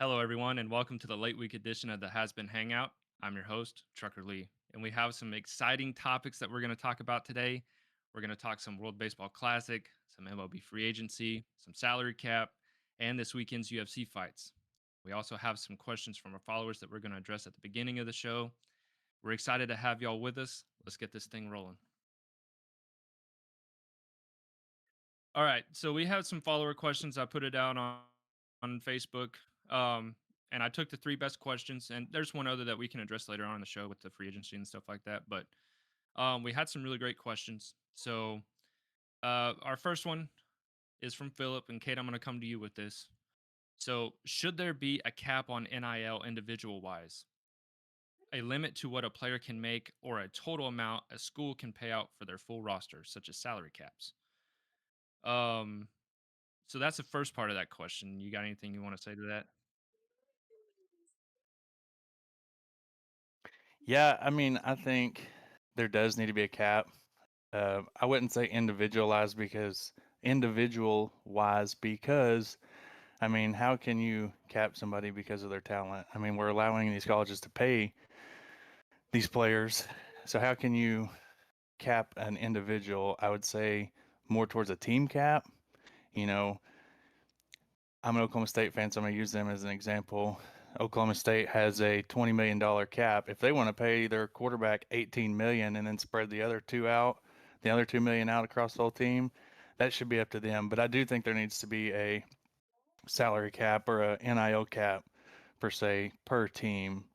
Hello, everyone, and welcome to the late week edition of the Has Been Hangout. I'm your host, Trucker Lee, and we have some exciting topics that we're going to talk about today. We're going to talk some World Baseball Classic, some MLB free agency, some salary cap, and this weekend's UFC fights. We also have some questions from our followers that we're going to address at the beginning of the show. We're excited to have y'all with us. Let's get this thing rolling. All right, so we have some follower questions. I put it out on Facebook, and I took the three best questions. And there's one other that we can address later on in the show with the free agency and stuff like that. But we had some really great questions. So our first one is from Philip, and Kate, I'm going to come to you with this. So, should there be a cap on NIL individual wise? A limit to what a player can make, or a total amount a school can pay out for their full roster, such as salary caps? Um, So that's the first part of that question. You got anything you want to say to that? Yeah, I mean, I think there does need to be a cap. I wouldn't say individual wise because I mean, how can you cap somebody because of their talent? I mean, we're allowing these colleges to pay these players, so how can you cap an individual? I would say more towards a team cap. You know, I'm an Oklahoma State fan, so I'm going to use them as an example. Oklahoma State has a $20 million cap. If they want to pay their quarterback $18 million and then spread the other $2 million out across the whole team, that should be up to them. But I do think there needs to be a salary cap or a NIL cap per se per team.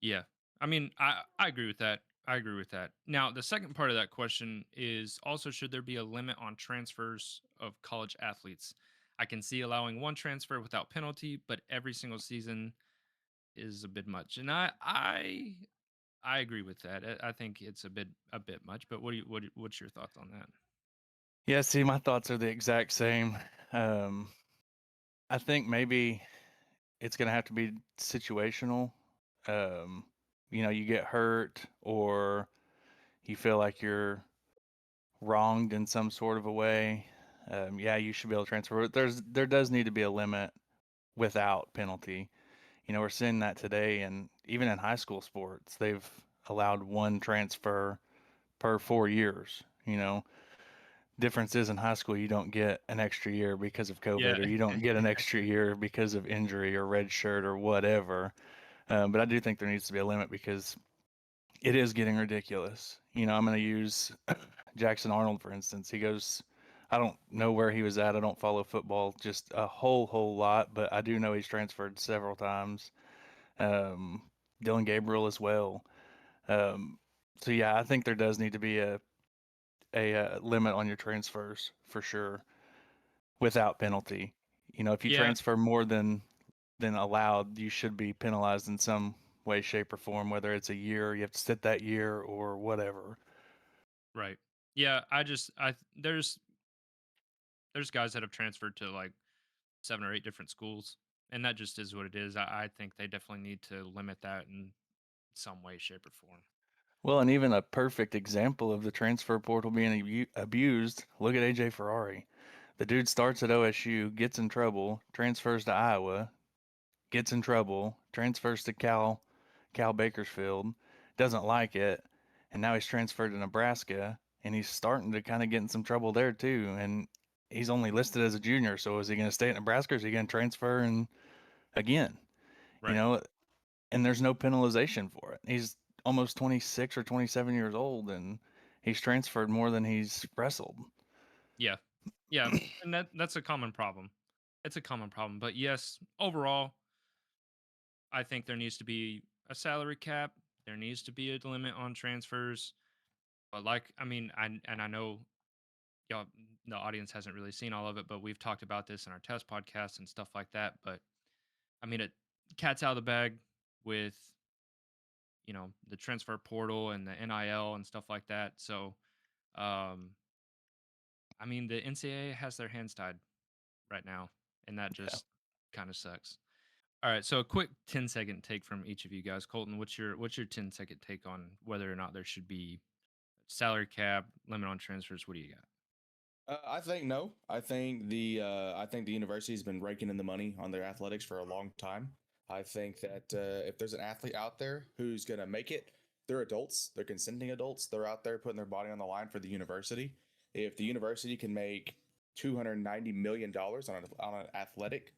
Yeah. I mean, I agree with that. I agree with that. Now, the second part of that question is also, should there be a limit on transfers of college athletes? I can see allowing one transfer without penalty, but every single season is a bit much. And I agree with that. I think it's a bit much, but what's your thoughts on that? Yeah, see, my thoughts are the exact same. Um, I think maybe it's going to have to be situational. Um, you get hurt or you feel like you're wronged in some sort of a way, yeah, you should be able to transfer. But there does need to be a limit without penalty. We're seeing that today, and even in high school sports, they've allowed one transfer per 4 years. Difference is in high school you don't get an extra year because of Yeah. COVID, or you don't get an extra year because of injury or red shirt or whatever. But I do think there needs to be a limit because it is getting ridiculous. I'm going to use Jackson Arnold, for instance. I don't know where he was at. I don't follow football just a whole lot, but I do know he's transferred several times. Um, Dylan Gabriel as well. Um, so yeah, I think there does need to be a limit on your transfers for sure, without penalty. If you Yeah. transfer more than allowed, you should be penalized in some way, shape, or form. Whether it's a year, you have to sit that year, or whatever. Right. Yeah. There's guys that have transferred to like 7 or 8 different schools, and that just is what it is. I think they definitely need to limit that in some way, shape, or form. Well, and even a perfect example of the transfer portal being abused, look at AJ Ferrari. The dude starts at OSU, gets in trouble, transfers to Iowa, gets in trouble, transfers to Cal Bakersfield, doesn't like it, and now he's transferred to Nebraska, and he's starting to kind of get in some trouble there too. And he's only listed as a junior, so is he going to stay at Nebraska, or is he going to transfer and again? You Right. know, and there's no penalization for it. He's almost 26 or 27 years old, and he's transferred more than he's wrestled. Yeah. Yeah. And that's a common problem. It's a common problem. But yes, overall, I think there needs to be a salary cap. There needs to be a limit on transfers. But like, I mean, I know y'all, the audience hasn't really seen all of it, but we've talked about this in our test podcasts and stuff like that. But I mean, it cat's out of the bag with the transfer portal and the NIL and stuff like that. So, um, I mean, the NCAA has their hands tied right now, and that Yeah. just kind of sucks. All right, so a quick 10-second take from each of you guys. Colton, what's your 10-second take on whether or not there should be salary cap, limit on transfers? What do you got? I think no. I think the university's been raking in the money on their athletics for a long time. I think that if there's an athlete out there who's gonna make it, they're adults, they're consenting adults, they're out there putting their body on the line for the university. If the university can make $290 million on an athletic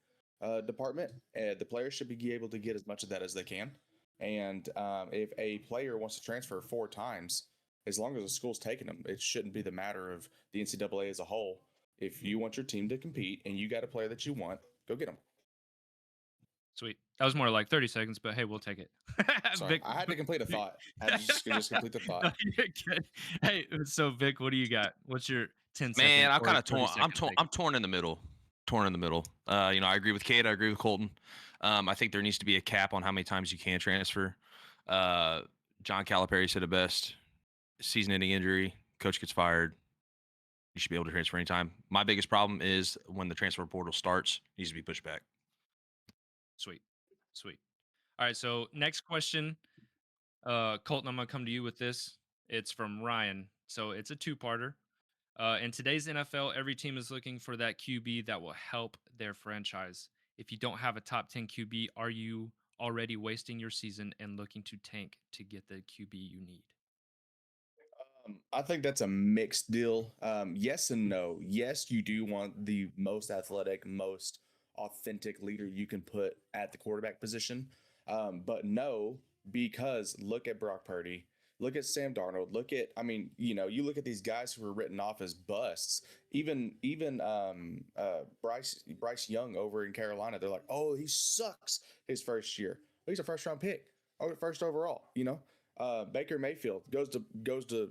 department, the players should be able to get as much of that as they can. And if a player wants to transfer 4 times, as long as the school's taking them, it shouldn't be the matter of the NCAA as a whole. If you want your team to compete and you got a player that you want, go get them. Sweet. That was more like 30 seconds, but hey, we'll take it. Sorry, I had to complete a thought. I had to just complete the No, thought. you're good. Hey, so Vic, what do you got? What's your 10 second Man, I'm or kind of 30 torn. second take? I'm torn in the middle. Torn in the middle. You know, I agree with Kate. I agree with Colton. I think there needs to be a cap on how many times you can transfer. John Calipari said it best: season-ending injury, coach gets fired. You should be able to transfer anytime. My biggest problem is when the transfer portal starts, it needs to be pushed back. Sweet. Sweet. All right. So next question. Colton, I'm gonna come to you with this. It's from Ryan. So it's a two-parter. In today's NFL, every team is looking for that QB that will help their franchise. If you don't have a top 10 QB, are you already wasting your season and looking to tank to get the QB you need? I think that's a mixed deal. Yes and no. Yes, you do want the most athletic, most authentic leader you can put at the quarterback position. But no, because look at Brock Purdy, look at Sam Darnold, look at, I mean, you look at these guys who were written off as busts. Even Bryce Young over in Carolina, they're like, oh, he sucks his first year. Well, he's a first round pick, or first overall. Baker Mayfield goes to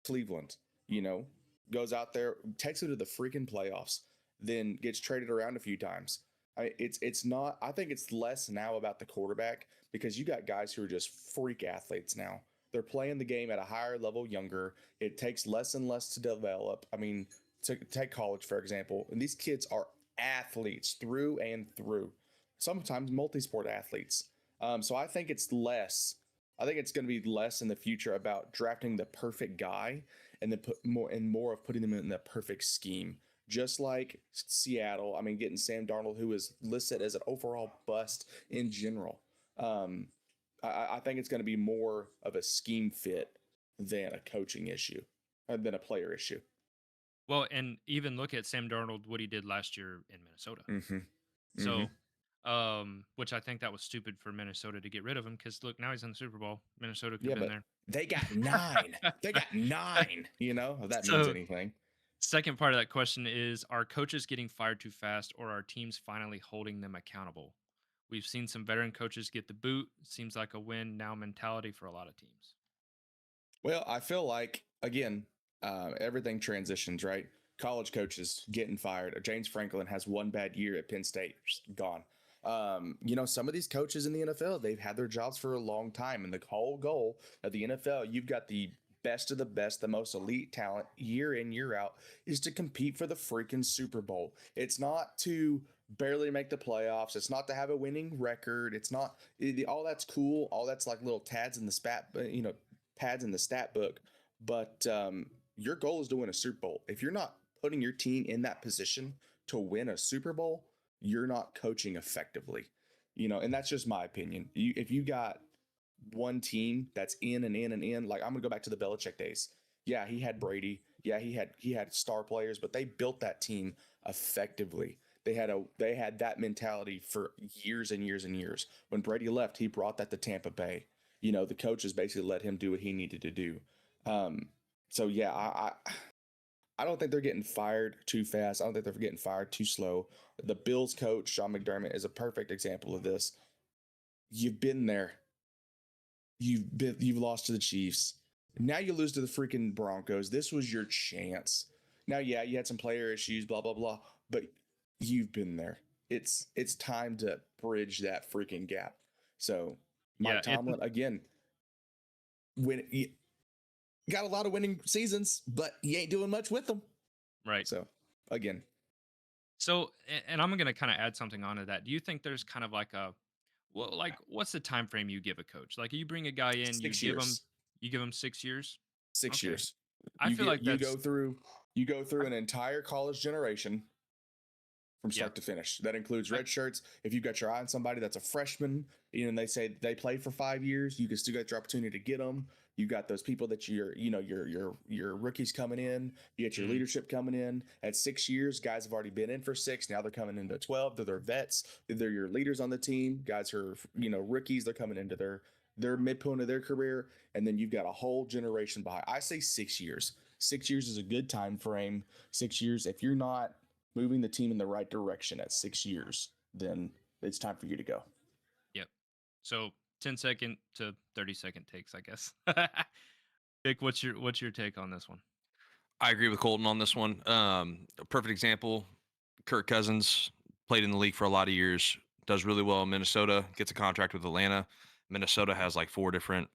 Cleveland, you know, goes out there, takes it to the freaking playoffs, then gets traded around a few times. It's not. I think it's less now about the quarterback because you got guys who are just freak athletes now. They're playing the game at a higher level, younger. It takes less and less to develop. I mean, take college for example, and these kids are athletes through and through. Sometimes multi-sport athletes. So I think it's less. I think it's going to be less in the future about drafting the perfect guy and then put more of putting them in the perfect scheme. Just like Seattle, I mean, getting Sam Darnold, who is listed as an overall bust in general. Um, I think it's going to be more of a scheme fit than a coaching issue, than a player issue. Well, and even look at Sam Darnold, what he did last year in Minnesota. Mm-hmm. So, which I think that was stupid for Minnesota to get rid of him because look, now he's in the Super Bowl. Minnesota could have been there. They got 9. They got 9. If that means anything. Second part of that question is: are coaches getting fired too fast, or are teams finally holding them accountable? We've seen some veteran coaches get the boot. Seems like a win now mentality for a lot of teams. Well, I feel like, again, everything transitions, right? College coaches getting fired. James Franklin has one bad year at Penn State, gone. Some of these coaches in the NFL, they've had their jobs for a long time. And the whole goal of the NFL, you've got the best of the best, the most elite talent year in, year out, is to compete for the freaking Super Bowl. It's not to barely make the playoffs. It's not to have a winning record. It's not all that's cool. All that's like little pads in the stat book. But your goal is to win a Super Bowl. If you're not putting your team in that position to win a Super Bowl, you're not coaching effectively. And that's just my opinion. If you got one team that's in and in and in, like I'm gonna go back to the Belichick days. Yeah, he had Brady. Yeah, he had star players, but they built that team effectively. They had that mentality for years and years and years. When Brady left, he brought that to Tampa Bay. The coaches basically let him do what he needed to do. So yeah, I don't think they're getting fired too fast. I don't think they're getting fired too slow. The Bills coach, Sean McDermott, is a perfect example of this. You've been there. You've lost to the Chiefs. Now you lose to the freaking Broncos. This was your chance. Now, yeah, you had some player issues, blah, blah, blah, but you've been there. It's time to bridge that freaking gap. So Mike Tomlin, again, got a lot of winning seasons, but he ain't doing much with them. Right. So again. So, and I'm going to kind of add something onto that. Do you think there's kind of like what's the time frame you give a coach? Like you bring a guy in, you give him 6 years. 6 years. I feel like you go through You go through an entire college generation from start to finish. That includes red shirts. If you've got your eye on somebody that's a freshman, and they say they played for 5 years, you can still get your opportunity to get them. You got those people that your rookies coming in. You get your leadership coming in at 6 years. Guys have already been in for 6. Now they're coming into 12. They're vets. They're your leaders on the team. Guys who are rookies. They're coming into their midpoint of their career, and then you've got a whole generation behind. I say 6 years. 6 years is a good time frame. 6 years. If you're not moving the team in the right direction at 6 years, then it's time for you to go. Yep. So 10-second to 30-second takes, I guess. Vic, what's your take on this one? I agree with Colton on this one. A perfect example, Kirk Cousins played in the league for a lot of years, does really well in Minnesota, gets a contract with Atlanta. Minnesota has like 4 different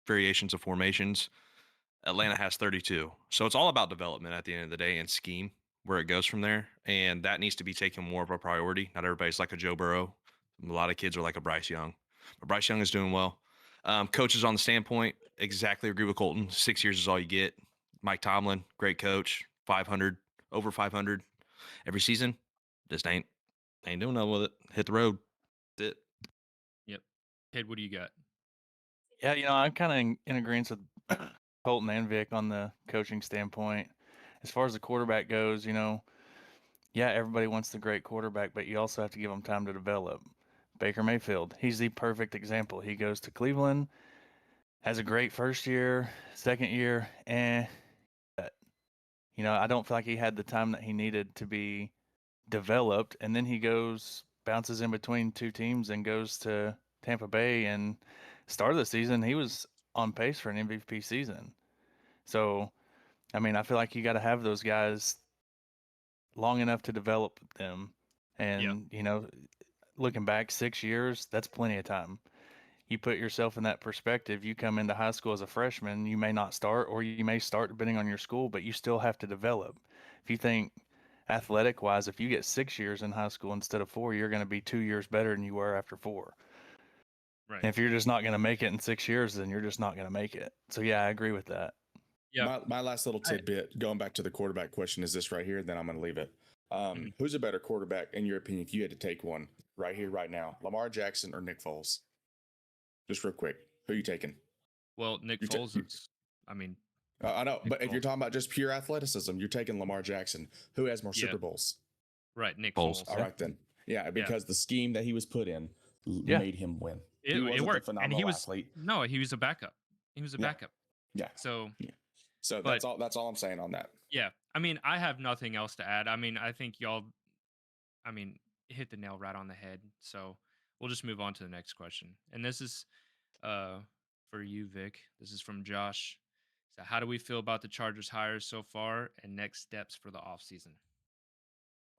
variations of formations. Atlanta has 32. So it's all about development at the end of the day and scheme where it goes from there. And that needs to be taken more of a priority. Not everybody's like a Joe Burrow. A lot of kids are like a Bryce Young. But Bryce Young is doing well. Coaches on the standpoint, exactly agree with Colton. 6 years is all you get. Mike Tomlin, great coach, 500, over 500 every season. Just ain't doing nothing with it. Hit the road. That's it. Yep. Kid, what do you got? Yeah, I'm kind of in agreement with Colton and Vic on the coaching standpoint. As far as the quarterback goes, yeah, everybody wants the great quarterback, but you also have to give them time to develop. Baker Mayfield, he's the perfect example. He goes to Cleveland, has a great first year, second year, and I don't feel like he had the time that he needed to be developed. And then he bounces in between 2 teams and goes to Tampa Bay. And start of the season, he was on pace for an MVP season. So, I feel like you got to have those guys long enough to develop them. And, looking back 6 years, that's plenty of time. You put yourself in that perspective. You come into high school as a freshman, you may not start, or you may start depending on your school, but you still have to develop. If you think athletic wise, if you get 6 years in high school instead of 4, you're going to be 2 years better than you were after 4. Right. And if you're just not going to make it in 6 years, then you're just not going to make it. So yeah, I agree with that. Yeah. My last little tidbit, going back to the quarterback question, is this right here. Then I'm going to leave it. Who's a better quarterback in your opinion? If you had to take one right here, right now, Lamar Jackson or Nick Foles? Just real quick, who are you taking? Well, Nick Foles is, I know, Nick but if you're Foles. talking about just pure athleticism, you're taking Lamar Jackson. Who has more Yeah. Super Bowls? Right, Nick Foles. Foles. All right, then. Yeah, because the scheme that he was put in made him win. It He wasn't worked. a And phenomenal he was athlete. No, he was a backup. He was a Yeah. backup. Yeah. So So but- that's all I'm saying on that. yeah, I have nothing else to add. I think y'all hit the nail right on the head. So we'll just move on to the next question. And this is for you, Vic. This is from Josh. So how do we feel about the Chargers hires so far and next steps for the offseason?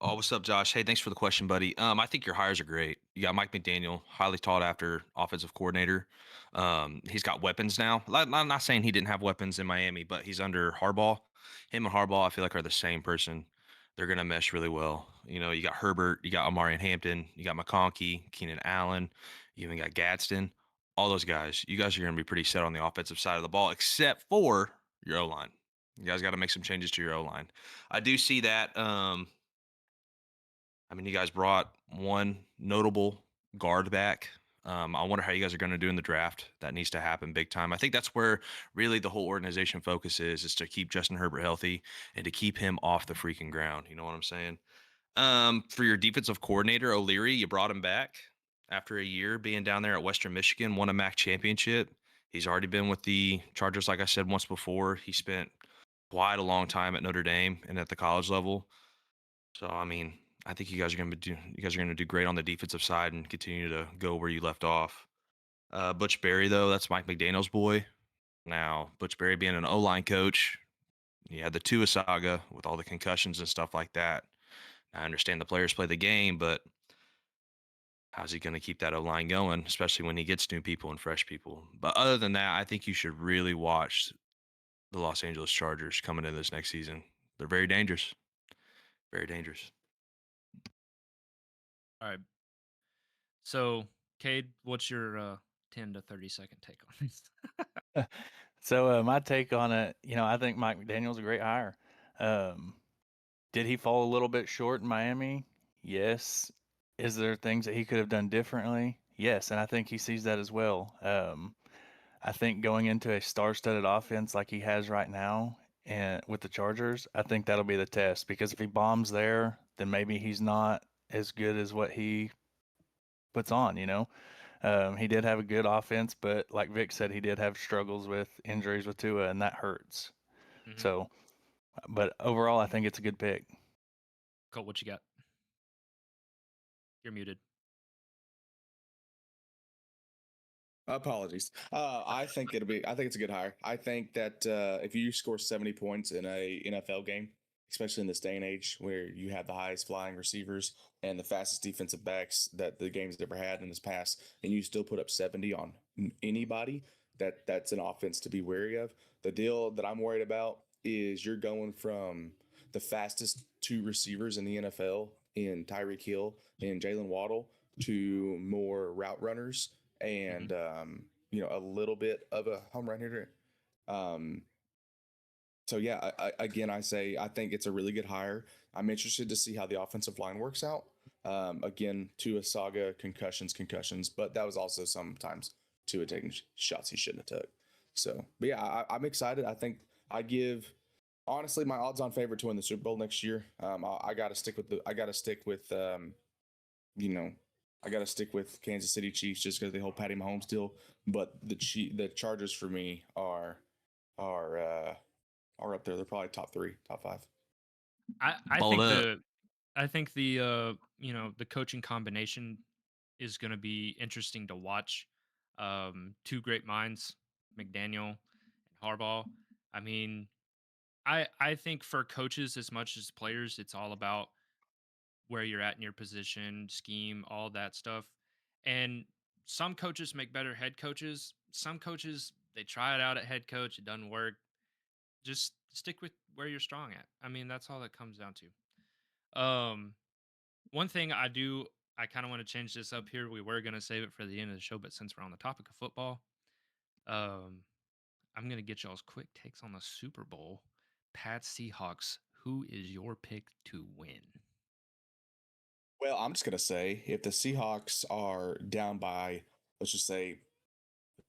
Oh, what's up, Josh? Hey, thanks for the question, buddy. I think your hires are great. You got Mike McDaniel, highly taught after offensive coordinator. He's got weapons now. I'm not saying he didn't have weapons in Miami, but he's under Harbaugh. Him and Harbaugh, I feel like, are the same person. They're gonna mesh really well. You got Herbert, you got Amari Hampton, you got McConkey, Keenan Allen, you even got Gadsden. All those guys. You guys are gonna be pretty set on the offensive side of the ball, except for your O line. You guys got to make some changes to your O line. I do see that. You guys brought one notable guard back. I wonder how you guys are going to do in the draft. That needs to happen big time. I think that's where really the whole organization focus is to keep Justin Herbert healthy and to keep him off the freaking ground. You know what I'm saying? For your defensive coordinator, O'Leary, you brought him back after a year being down there at Western Michigan, won a MAC championship. He's already been with the Chargers, like I said once before. He spent quite a long time at Notre Dame and at the college level. So, I think you guys are going to do great on the defensive side and continue to go where you left off. Butch Berry, though, that's Mike McDaniel's boy. Now, Butch Berry being an O-line coach, you had the Tua saga with all the concussions and stuff like that. I understand the players play the game, but how's he going to keep that O-line going, especially when he gets new people and fresh people? But other than that, I think you should really watch the Los Angeles Chargers coming into this next season. They're very dangerous. Very dangerous. All right. So, Cade, what's your 10 to 30 second take on this? So my take on it, I think Mike McDaniel's a great hire. Did he fall a little bit short in Miami? Yes. Is there things that he could have done differently? Yes, and I think he sees that as well. I think going into a star-studded offense like he has right now and with the Chargers, I think that'll be the test because if he bombs there, then maybe he's not as good as what he puts on. He did have a good offense, but like Vic said, he did have struggles with injuries with Tua, and that hurts. Mhm. So, but overall, I think it's a good pick. Colt, what you got? You're muted. Apologies. I think it's a good hire. I think that if you score 70 points in a NFL game, especially in this day and age where you have the highest flying receivers and the fastest defensive backs that the game's ever had in this past, and you still put up 70 on anybody, that's an offense to be wary of. The deal that I'm worried about is you're going from the fastest two receivers in the NFL in Tyreek Hill and Jalen Waddle to more route runners and a little bit of a home run hitter. So yeah, again, I think it's a really good hire. I'm interested to see how the offensive line works out. Again, Tua saga, concussions, but that was also sometimes Tua taking shots he shouldn't have took. So, but yeah, I'm excited. I think I give honestly my odds-on favorite to win the Super Bowl next year. I got to stick with I got to stick with Kansas City Chiefs just because the whole Patty Mahomes deal. But the Chargers for me are up there. They're probably top 3, top 5. I Balled think up. the coaching combination is going to be interesting to watch. Two great minds, McDaniel and Harbaugh. I mean, I think for coaches as much as players, it's all about where you're at in your position, scheme, all that stuff. And some coaches make better head coaches. Some coaches, they try it out at head coach, it doesn't work. Just stick with where you're strong at. I mean, that's all that comes down to. One thing I kind of want to change this up here. We were going to save it for the end of the show, but since we're on the topic of football, um, I'm going to get y'all's quick takes on the Super Bowl. Pats Seahawks, who is your pick to win? Well, I'm just gonna say if the Seahawks are down by, let's just say,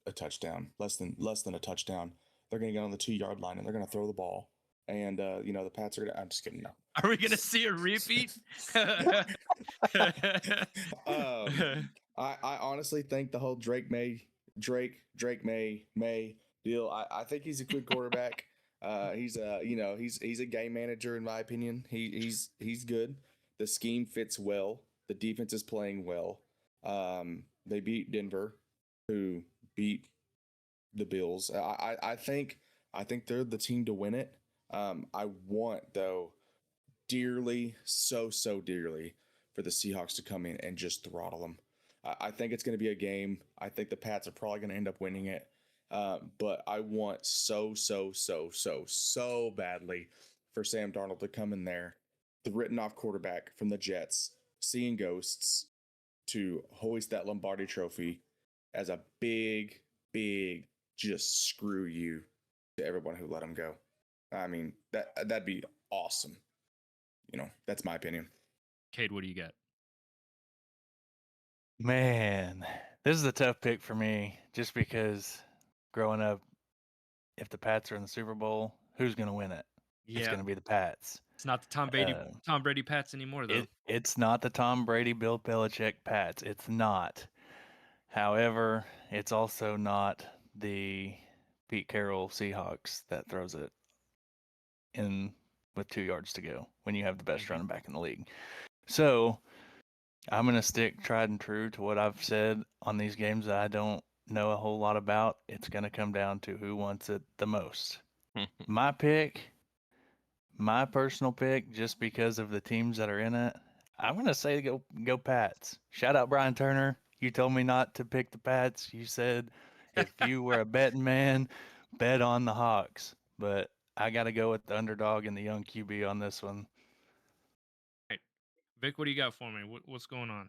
a touchdown, less than a touchdown, they're gonna get on the 2-yard line and they're gonna throw the ball. And the Pats are gonna. I'm just kidding. No. Are we going to see a repeat? I honestly think the whole Drake May deal. I think he's a good quarterback. He's a game manager in my opinion. He's good. The scheme fits well. The defense is playing well. They beat Denver, who beat the Bills. I think they're the team to win it. I want though dearly, so dearly for the Seahawks to come in and just throttle them. I think it's going to be a game. I think the Pats are probably going to end up winning it. But I want so badly for Sam Darnold to come in there, the written off quarterback from the Jets, seeing ghosts, to hoist that Lombardi trophy as a big just screw you to everyone who let him go. I mean, that'd be awesome. That's my opinion. Cade, what do you got? Man, this is a tough pick for me just because growing up, if the Pats are in the Super Bowl, who's going to win it? It's going to be the Pats. It's not the Tom Brady Pats anymore, though. It's not the Tom Brady, Bill Belichick Pats. It's not. However, it's also not the Pete Carroll Seahawks that throws it in with 2 yards to go when you have the best running back in the league. So I'm going to stick tried and true to what I've said on these games that I don't know a whole lot about. It's going to come down to who wants it the most. My personal pick, just because of the teams that are in it, I'm going to say go Pats. Shout out Brian Turner. You told me not to pick the Pats. You said if you were a betting man, bet on the Hawks. But I got to go with the underdog and the young QB on this one. Right. Vic, what do you got for me? What's going on?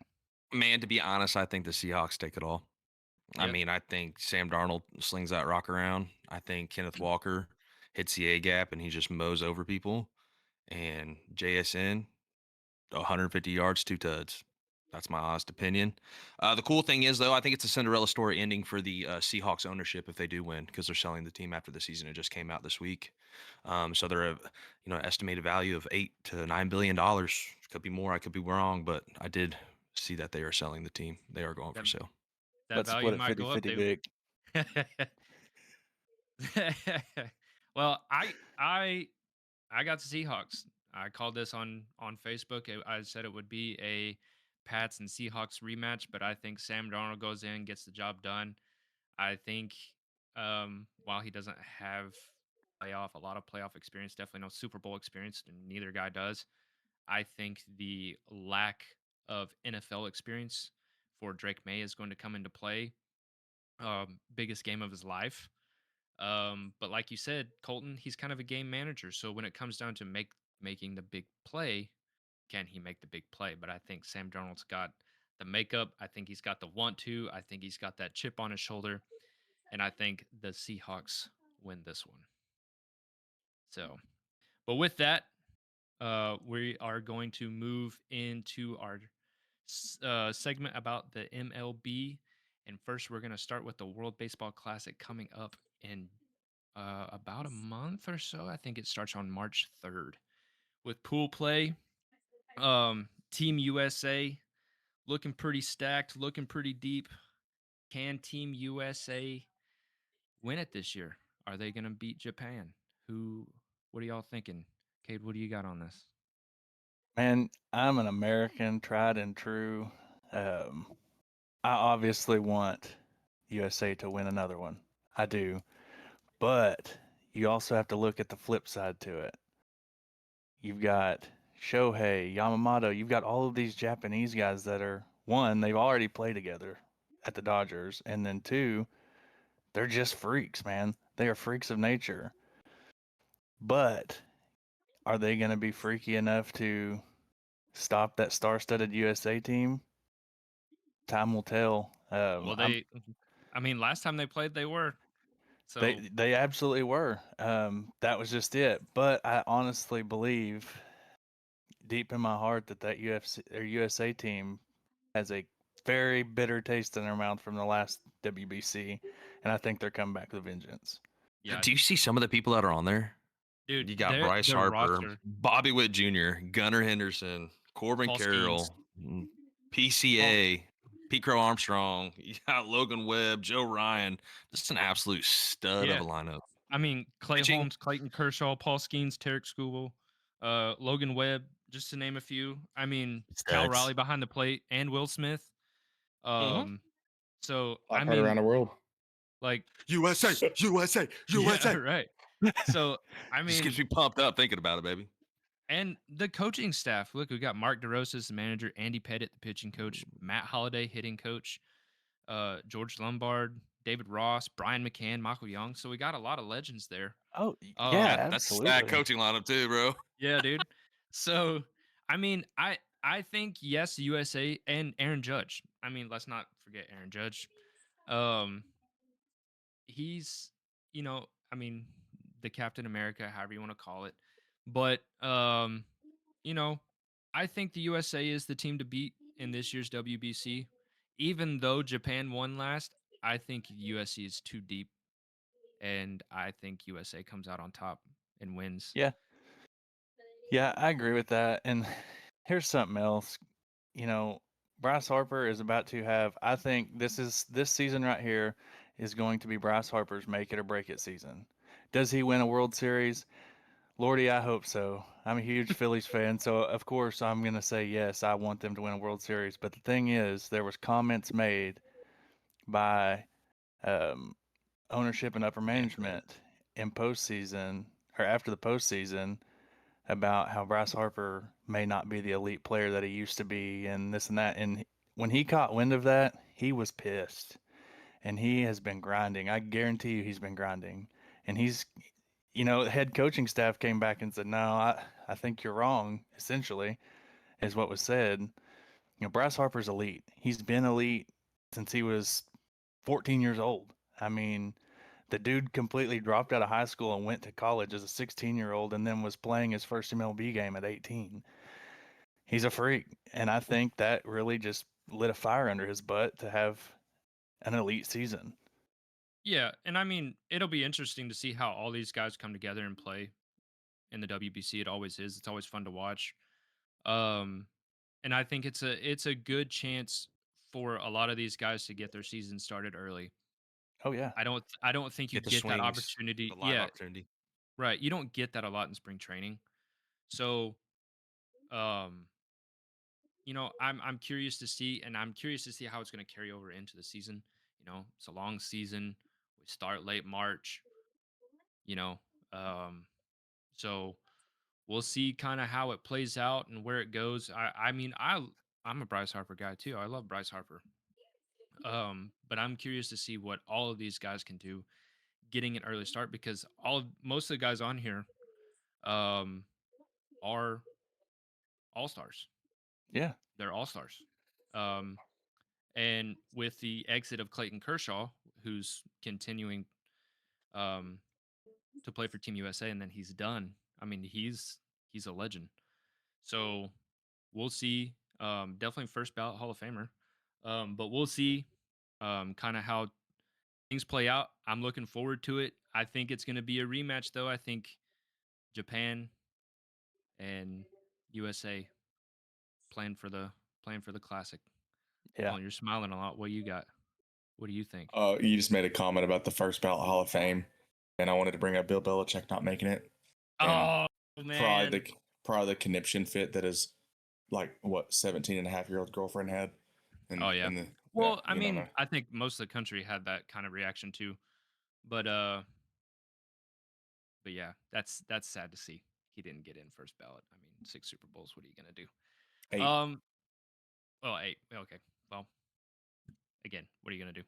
Man, to be honest, I think the Seahawks take it all. I Yep. mean, I think Sam Darnold slings that rock around. I think Kenneth Walker hits the A gap and he just mows over people. And JSN, 150 yards, 2 tuds. That's my honest opinion. The cool thing is, though, I think it's a Cinderella story ending for the Seahawks ownership if they do win, because they're selling the team after the season. It just came out this week, so they're a estimated value of $8 to $9 billion. Could be more. I could be wrong, but I did see that they are selling the team. They are going for That, sale. that Let's value split it might go up, 50-50 dude. big. Well, I got the Seahawks. I called this on Facebook. I said it would be a Pats and Seahawks rematch, but I think Sam Darnold goes in, gets the job done. I think while he doesn't have a lot of playoff experience, definitely no Super Bowl experience, and neither guy does. I think the lack of NFL experience for Drake May is going to come into play. Biggest game of his life. But like you said, Colton, he's kind of a game manager. So when it comes down to making the big play, can he make the big play? But I think Sam Darnold's got the makeup. I think he's got the want to. I think he's got that chip on his shoulder. And I think the Seahawks win this one. So, but with that, we are going to move into our segment about the MLB. And first, we're going to start with the World Baseball Classic coming up in about a month or so. I think it starts on March 3rd with pool play. Team USA looking pretty stacked, looking pretty deep. Can Team USA win it this year? Are they going to beat Japan? What are y'all thinking? Cade, what do you got on this? Man, I'm an American, tried and true. Um, I obviously want USA to win another one. I do. But you also have to look at the flip side to it. You've got Shohei, Yamamoto, you've got all of these Japanese guys that are, one, they've already played together at the Dodgers, and then two, they're just freaks, man. They are freaks of nature. But are they going to be freaky enough to stop that star-studded USA team? Time will tell. Well, I mean, last time they played, they were. So They absolutely were. That was just it. But I honestly believe, deep in my heart, that UFC or USA team has a very bitter taste in their mouth from the last WBC, and I think they're coming back with a vengeance. yeah, Do you see some of the people that are on there? dude, You got Bryce their Harper, roster, Bobby Witt Jr., Gunnar Henderson, Corbin Paul Carroll, Skeens. PCA, Pete Crow Armstrong. You got Logan Webb, Joe Ryan. Just an absolute stud of Yeah. a lineup. I mean, Clay Pitching. Holmes, Clayton Kershaw, Paul Skeens, Tarek Skubal, Logan Webb, just to name a few. I mean, Cal Studs. Raleigh behind the plate and Will Smith. So Like I part around mean, the world. like USA, USA, USA. yeah, right. So I Just gets me mean, pumped up thinking about it, baby. and the coaching staff. Look, we got Mark DeRosa as the manager, Andy Pettit, the pitching coach, Matt Holliday, hitting coach, George Lombard, David Ross, Brian McCann, Michael Young. So we got a lot of legends there. Oh, Um, yeah, That's a absolutely. stacked coaching lineup too, bro. Yeah, dude. So, I mean, I think yes, USA and Aaron Judge. I mean, let's not forget Aaron Judge. Um, he's, I mean, the Captain America, however you want to call it. But you know, I think the USA is the team to beat in this year's WBC. Even though Japan won last, I think USC is too deep, and I think USA comes out on top and wins. Yeah. Yeah, I agree with that. And here's something else. Bryce Harper is about to have, I think this season right here is going to be Bryce Harper's make it or break it season. Does he win a World Series? Lordy, I hope so. I'm a huge Phillies fan, so of course I'm going to say yes, I want them to win a World Series. But the thing is, there was comments made by ownership and upper management in postseason or after the postseason about how Bryce Harper may not be the elite player that he used to be and this and that. And when he caught wind of that, he was pissed. And he has been grinding. I guarantee you he's been grinding. And the head coaching staff came back and said, no, I think you're wrong, essentially, is what was said. Bryce Harper's elite. He's been elite since he was 14 years old. I mean, the dude completely dropped out of high school and went to college as a 16-year-old and then was playing his first MLB game at 18. He's a freak. And I think that really just lit a fire under his butt to have an elite season. Yeah, and I mean, it'll be interesting to see how all these guys come together and play in the WBC. It always is. It's always fun to watch. Um, and I think it's a good chance for a lot of these guys to get their season started early. Oh, yeah. I don't think you Get the get that swings, opportunity. the live Yeah, opportunity. right. You don't get that a lot in spring training. So, um, I'm curious to see, and I'm curious to see how it's going to carry over into the season. It's a long season. We start late March. You know, um, so we'll see kind of how it plays out and where it goes. I'm a Bryce Harper guy too. I love Bryce Harper. But I'm curious to see what all of these guys can do getting an early start because most of the guys on here um are all stars. Yeah. They're all stars. Um and with the exit of Clayton Kershaw, who's continuing um to play for Team USA and then he's done. I mean, he's a legend. So we'll see. Definitely first ballot Hall of Famer. But we'll see kind of how things play out. I'm looking forward to it. I think it's going to be a rematch, though. I think Japan and USA playing for the classic. Yeah. Oh, you're smiling a lot. What you got? What do you think? You just made a comment about the first ballot Hall of Fame, and I wanted to bring up Bill Belichick not making it. And Oh probably man. the conniption fit that his 17-and-a-half-year-old girlfriend had. And, Oh yeah. and the, Well, I you don't mean, know. I think most of the country had that kind of reaction too. But yeah, that's sad to see. He didn't get in first ballot. I mean, 6 Super Bowls. What are you gonna do? 8. Oh, 8. Okay. Well, again, what are you gonna do?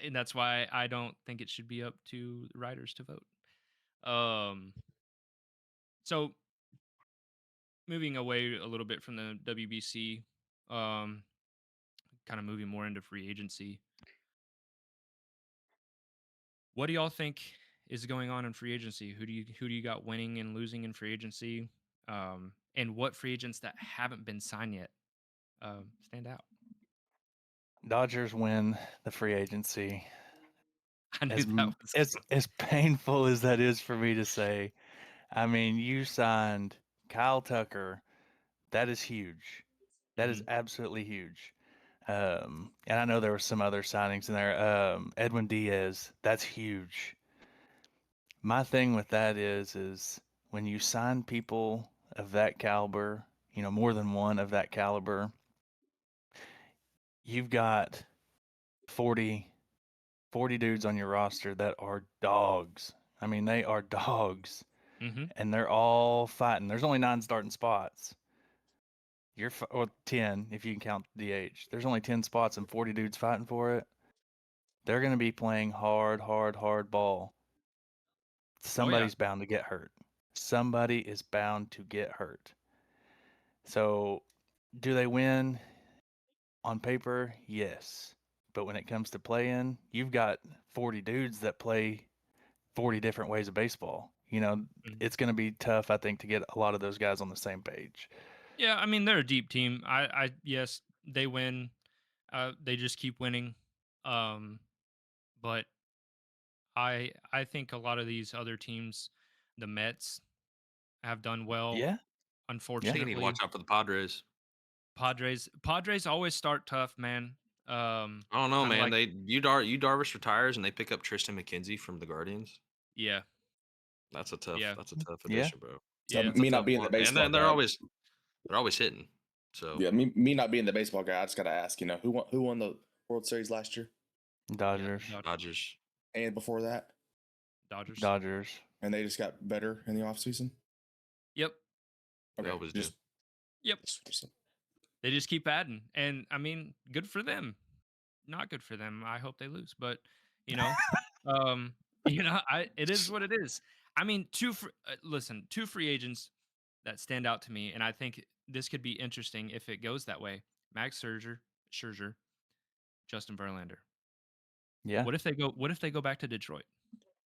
And that's why I don't think it should be up to the writers to vote. Um, so moving away a little bit from the WBC, um, kind of moving more into free agency. What do y'all think is going on in free agency? Who do you got winning and losing in free agency? And what free agents that haven't been signed yet stand out? Dodgers win the free agency. I knew As that m- was as coming. as painful as that is for me to say, I mean, you signed Kyle Tucker. That is huge. That is Mhm. absolutely huge. And I know there were some other signings in there. Edwin Diaz, that's huge. My thing with that is when you sign people of that caliber, more than one of that caliber, you've got 40 dudes on your roster that are dogs. I mean, they are dogs, Mhm. and they're all fighting. There's only 9 starting spots. Or 10 if you can count DH. There's only 10 spots and 40 dudes fighting for it. They're going to be playing hard, hard, hard ball. Oh yeah. Somebody's bound to get hurt. Somebody is bound to get hurt. So, do they win on paper? Yes. But when it comes to playing, you've got 40 dudes that play 40 different ways of baseball. Mhm. It's going to be tough, I think, to get a lot of those guys on the same page. Yeah, I mean they're a deep team. Yes, they win. They just keep winning. Um, but I think a lot of these other teams, the Mets, have done well. Yeah. I think you need to watch Unfortunately, out for the Padres. Padres always start tough, man. I don't know, Kind of man. like You Darvish retires and they pick up Tristan McKenzie from the Guardians. yeah, yeah, That's a tough Yeah. addition, bro. So yeah. That's a me not tough being the one. And baseball then they're guy, always hitting. So me not being the baseball guy, I just got to ask, who won the World Series last year Yeah, Dodgers. Dodgers. and before that, Dodgers. Dodgers. and they just got better in the offseason? Yep, They Okay, always do. yep. just They just keep adding, and I mean, good for them. Not good for them. I hope they lose, but you know, um, it is what it is. I mean, two free agents that stand out to me, and I think this could be interesting if it goes that way. Max Scherzer, Justin Verlander. Yeah, What if they go back to Detroit?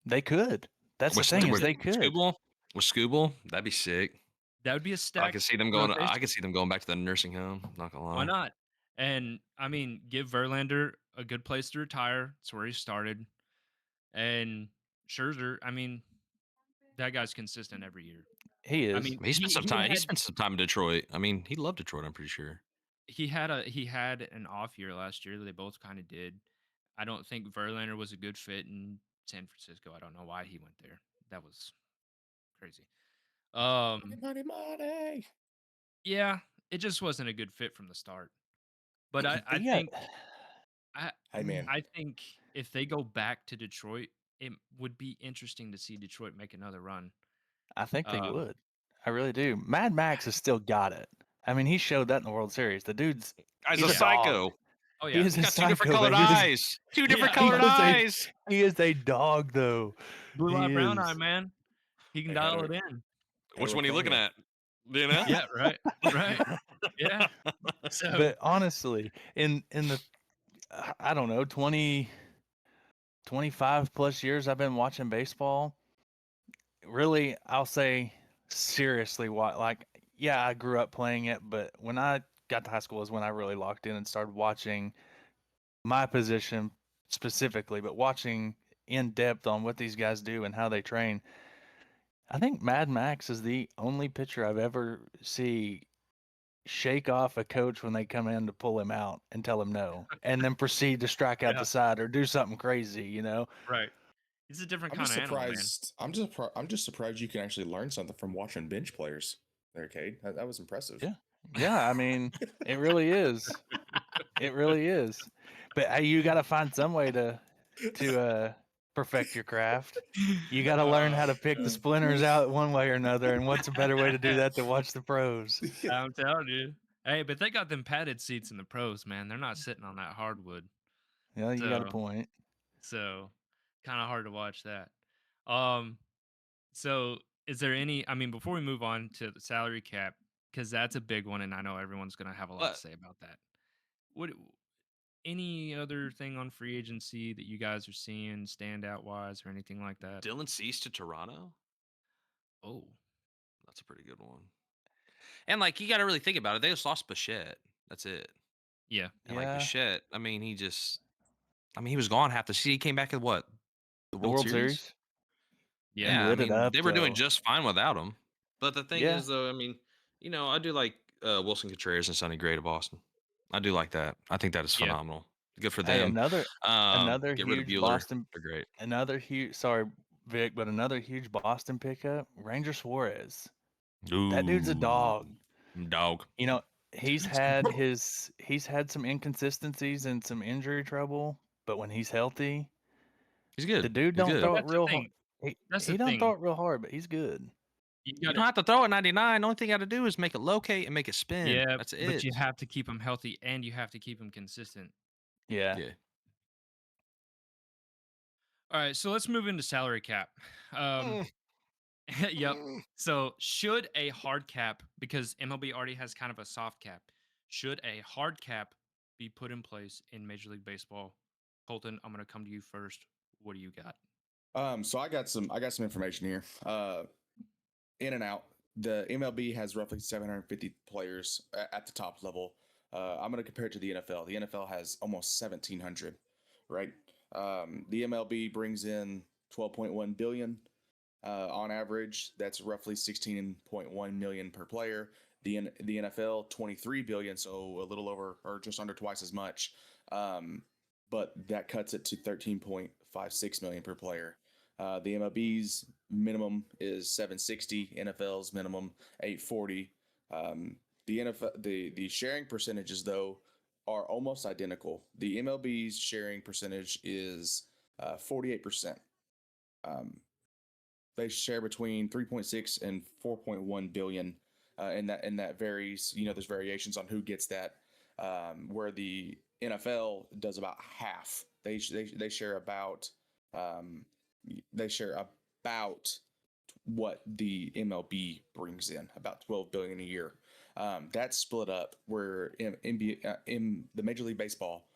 they could. That's the With- thing is with they could. Scooble, with Scooble, that'd be sick. That would be a I stack. can see them going. I can see them going back to the nursing home. Not gonna lie. Why not? And I mean, give Verlander a good place to retire. It's where he started. And Scherzer, I mean, that guy's consistent every year. He is. I mean, He spent some time. He had- spent some time in Detroit. I mean, he loved Detroit. I'm pretty sure. he had an off year last year. They both kind of did. I don't think Verlander was a good fit in San Francisco. I don't know why he went there. That was crazy. Money. Yeah, it just wasn't a good fit from the start. But I Yeah. think Hey, man. I think if they go back to Detroit, it would be interesting to see Detroit make another run. I think they Um, would. I really do. Mad Max has still got it. I mean, he showed that in the World Series. The dude's Guy's He's a a psycho. Oh he yeah, is He's a got two different psycho, colored but he is- eyes. Two different Yeah, colored he is a- eyes. He is a dog, though. blue eye, he brown eye, is. man. He can Hey, dial Henry. it in. Which one are you looking at? Do you know? Yeah, right, right. Yeah. So But honestly, in the I don't know 25 plus years I've been watching baseball. Really, I'll say seriously, yeah, I grew up playing it, but when I got to high school is when I really locked in and started watching my position specifically, but watching in depth on what these guys do and how they train. I think Mad Max is the only pitcher I've ever see shake off a coach when they come in to pull him out and tell him no, and then proceed to strike out Yeah. the side or do something crazy, you know? right. He's a different I'm kind just of animal, man. surprised. I'm just surprised you can actually learn something from watching bench players. There, Cade. That was impressive. Yeah. Yeah, I mean, it really is. It really is. But you got to find some way to perfect your craft. You got to learn how to pick the splinters out one way or another. And what's a better way to do that than watch the pros? I'm telling you. Hey, but they got them padded seats in the pros, man. They're not sitting on that hardwood. Yeah, you got a So- point. So kind of hard to watch that. So is there any, I mean, before we move on to the salary cap, because that's a big one and I know everyone's gonna have a lot But- to say about that. What any other thing on free agency that you guys are seeing standout wise or anything like that? Dylan Cease to Toronto. Oh, That's a pretty good one. And like you got to really think about it. They just lost Bichette. That's it. yeah. And like Yeah. Bichette, I mean, he was gone half the season. He came back at what? The World Series? Yeah. He lit it up, they were doing though. just fine without him. But the thing Yeah. is, though, I mean, I do like Wilson Contreras and Sonny Gray to Boston. I do like that. I think that is Yeah. phenomenal. Good for Hey, them. another Get rid of huge Bueller. Boston They're great. sorry, Vic, but another huge Boston pickup, Ranger Suarez. That dude's a Ooh, dog. Dog. You know, he's had some inconsistencies and some injury trouble, but when he's healthy, He's good. the dude He's don't good. throw it That's the real hard. thing. That's He the don't thing. throw it real hard, but he's good. You You gotta, don't have to throw it 99. The only thing you got to do is make it locate and make it spin. yeah, That's it. but you have to keep him healthy and you have to keep him consistent. Yeah. Yeah. All right, so let's move into salary cap. Yep. So, should a hard cap, because MLB already has kind of a soft cap, should a hard cap be put in place in Major League Baseball? Colton, I'm going to come to you first. What do you got? So I got some information here. In and out, the MLB has roughly 750 players at the top level. I'm going to compare it to the NFL. The NFL has almost 1,700, right? The MLB brings in 12.1 billion on average. That's roughly 16.1 million per player. The NFL 23 billion, so a little over or just under twice as much. But that cuts it to 13.56 million per player. The MLB's minimum is 760. NFL's minimum 840. The NFL, the sharing percentages though are almost identical. The MLB's sharing percentage is 48%. They share between 3.6 and 4.1 billion, and that varies. There's variations on who gets that. Where the NFL does about half. They share about what the MLB brings in, about 12 billion a year. That's split up where in the Major League Baseball,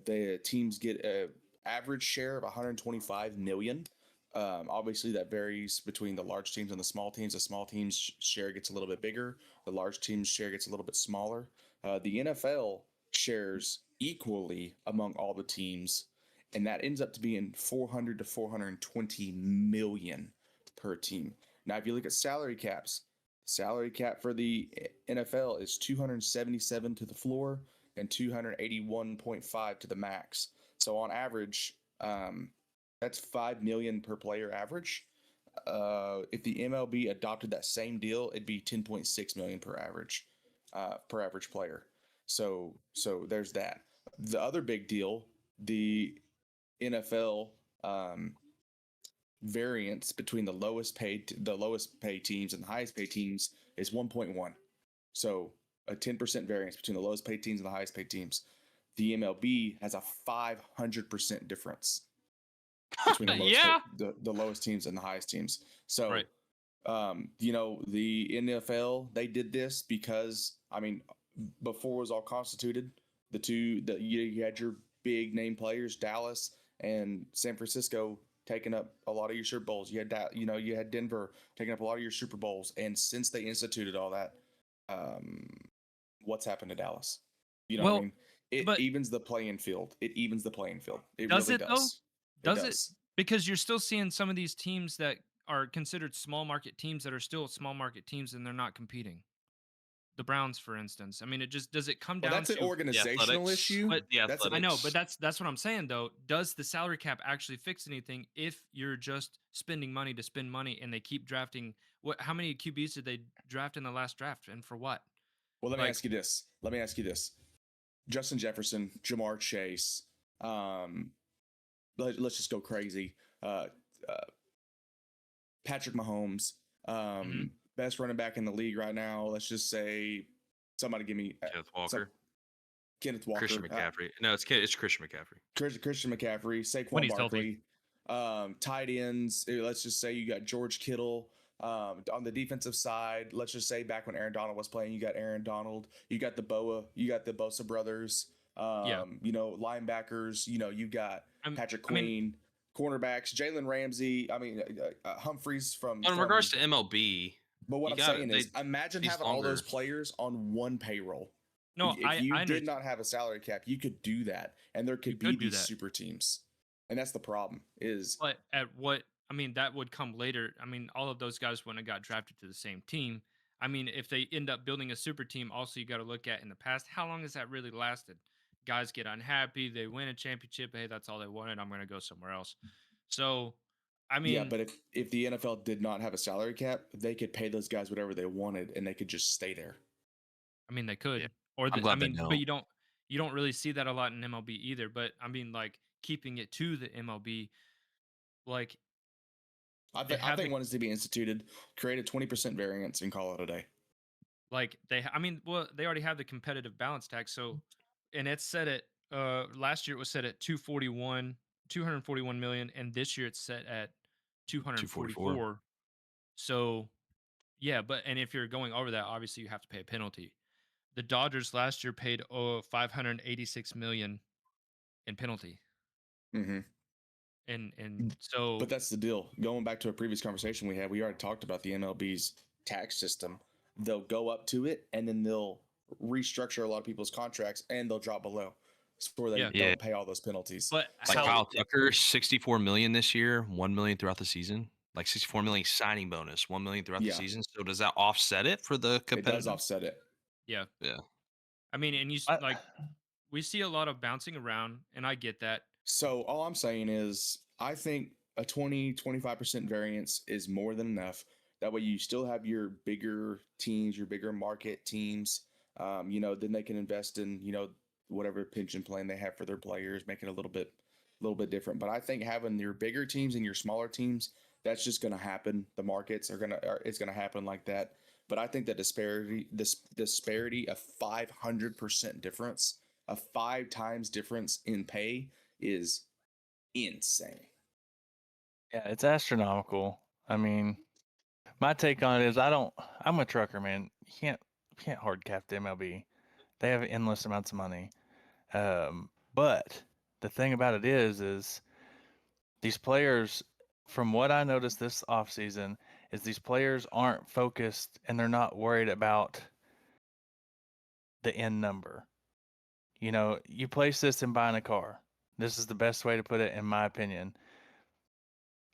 The teams get a average share of 125 million. Obviously, that varies between the large teams and the small teams. The small teams share gets a little bit bigger. The large teams share gets a little bit smaller. The NFL shares equally among all the teams, and that ends up to being 400 to 420 million per team. Now, if you look at salary cap for the NFL is 277 to the floor and 281.5 to the max. So on average, that's 5 million per player average. If the MLB adopted that same deal, it'd be 10.6 million per average player. So there's that. The other big deal, the NFL variance between the lowest paid teams and the highest paid teams is 1.1. So a 10% variance between the lowest paid teams and the highest paid teams. The MLB has a 500% difference between the lowest teams and the highest teams. So, Right. The NFL, they did this because, before it was all constituted, you had your big name players, Dallas and San Francisco, taking up a lot of your Super Bowls. You had Denver taking up a lot of your Super Bowls. And since they instituted all that, what's happened to Dallas? You know what I mean? It evens the playing field. It evens the playing field. It Does really it, does. though? Does it? Because you're still seeing some of these teams that are considered small market teams that are still small market teams and they're not competing. The Browns, for instance. I mean, does it come down That's to an organizational issue? But I know, but that's what I'm saying though. Does the salary cap actually fix anything if you're just spending money to spend money and they keep drafting? How many QBs did they draft in the last draft and for what? Well, let me ask you this. Justin Jefferson, Jamar Chase, let's just go crazy. Patrick Mahomes, best running back in the league right now. Let's just say somebody give me Kenneth Walker. Christian McCaffrey. No, it's Christian McCaffrey. Christian McCaffrey, Saquon Barkley. Tight ends. Let's just say you got George Kittle. On the defensive side, let's just say back when Aaron Donald was playing, you got Aaron Donald. You got the Bosa brothers. Linebackers. You got Patrick Queen. Cornerbacks, Jalen Ramsey. Humphreys from. In regards to MLB, but what I'm saying is, imagine having all those players on one payroll. No, if you did not have a salary cap, you could do that, and there could be these super teams, and that's the problem. But at what? That would come later. All of those guys wouldn't have got drafted to the same team. If they end up building a super team, also you got to look at in the past, how long has that really lasted? Guys get unhappy. They win a championship. Hey, that's all they wanted. I'm going to go somewhere else. So, yeah, but if the NFL did not have a salary cap, they could pay those guys whatever they wanted, and they could just stay there. They could, but you don't really see that a lot in MLB either. But keeping it to the MLB, I think one is to be instituted, create a 20% variance, and call it a day. They already have the competitive balance tax, so. And it's set at last year it was set at 241 million, and this year it's set at 244. So yeah, and if you're going over that, obviously you have to pay a penalty. The Dodgers last year paid 586 million in penalty. Mm-hmm. And so, but that's the deal. Going back to a previous conversation we had, we already talked about the MLB's tax system. They'll go up to it, and then they'll restructure a lot of people's contracts, and they'll drop below so they don't pay all those penalties. But Kyle Tucker, 64 million this year, 1 million throughout the season. 64 million signing bonus, 1 million throughout the season. So does that offset it for the competitive? It does offset it. Yeah. And we see a lot of bouncing around, and I get that. So all I'm saying is, I think a 20-25% variance is more than enough. That way you still have your bigger teams, your bigger market teams. Then they can invest in, whatever pension plan they have for their players, make it a little bit different. But I think having your bigger teams and your smaller teams, that's just going to happen. The markets it's going to happen like that. But I think that this disparity of 500% difference, a 5 times difference in pay is insane. Yeah, it's astronomical. My take on it is I'm a trucker, man. You can't hard cap the MLB. They have endless amounts of money. But the thing about it is these players, from what I noticed this offseason, is these players aren't focused and they're not worried about the end number. You know, you place this in buying a car. This is the best way to put it, in my opinion.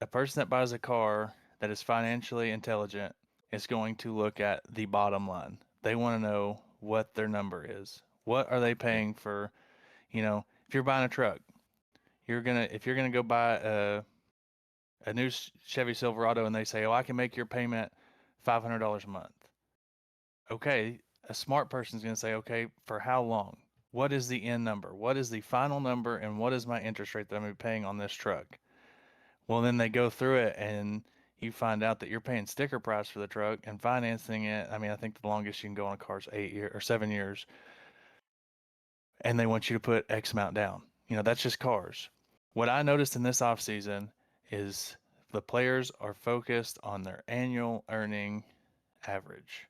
A person that buys a car that is financially intelligent is going to look at the bottom line. They want to know what their number is. What are they paying for? You know, if you're buying a truck, if you're gonna go buy a new Chevy Silverado and they say, oh, I can make your payment $500 a month. Okay, a smart person's going to say, okay, for how long? What is the end number? What is the final number? And what is my interest rate that I'm going to be paying on this truck? Well, then they go through it and you find out that you're paying sticker price for the truck and financing it. I mean, I think the longest you can go on a car is 8 years or 7 years. And they want you to put X amount down. You know, that's just cars. What I noticed in this off season is the players are focused on their annual earning average.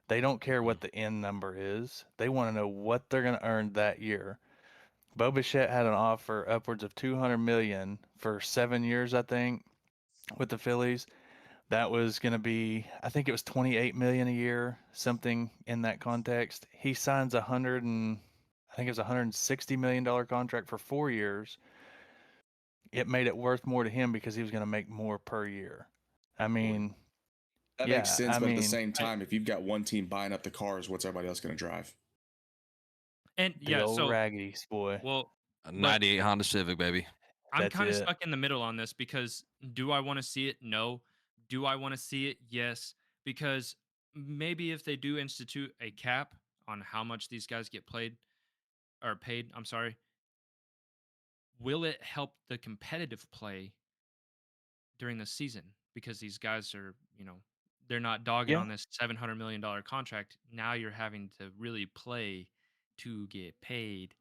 They don't care what the end number is. They want to know what they're going to earn that year. Bo Bichette had an offer upwards of $200 million for 7 years, I think, with the Phillies. That was going to be, I think it was $28 million a year, something in that context. He signs I think it was $160 million contract for 4 years. It made it worth more to him because he was going to make more per year. I mean, That yeah, makes sense, I but at the mean, same time, if you've got one team buying up the cars, what's everybody else going to drive? And the yeah, old so Raggies, boy. well, A but 98 Honda Civic, baby. I'm That's kind of it. stuck in the middle on this because do I want to see it? No. Do I want to see it? Yes. Because maybe if they do institute a cap on how much these guys get paid, I'm sorry, will it help the competitive play during the season? Because these guys are, they're not dogging Yeah. on this $700 million contract. Now you're having to really play to get paid.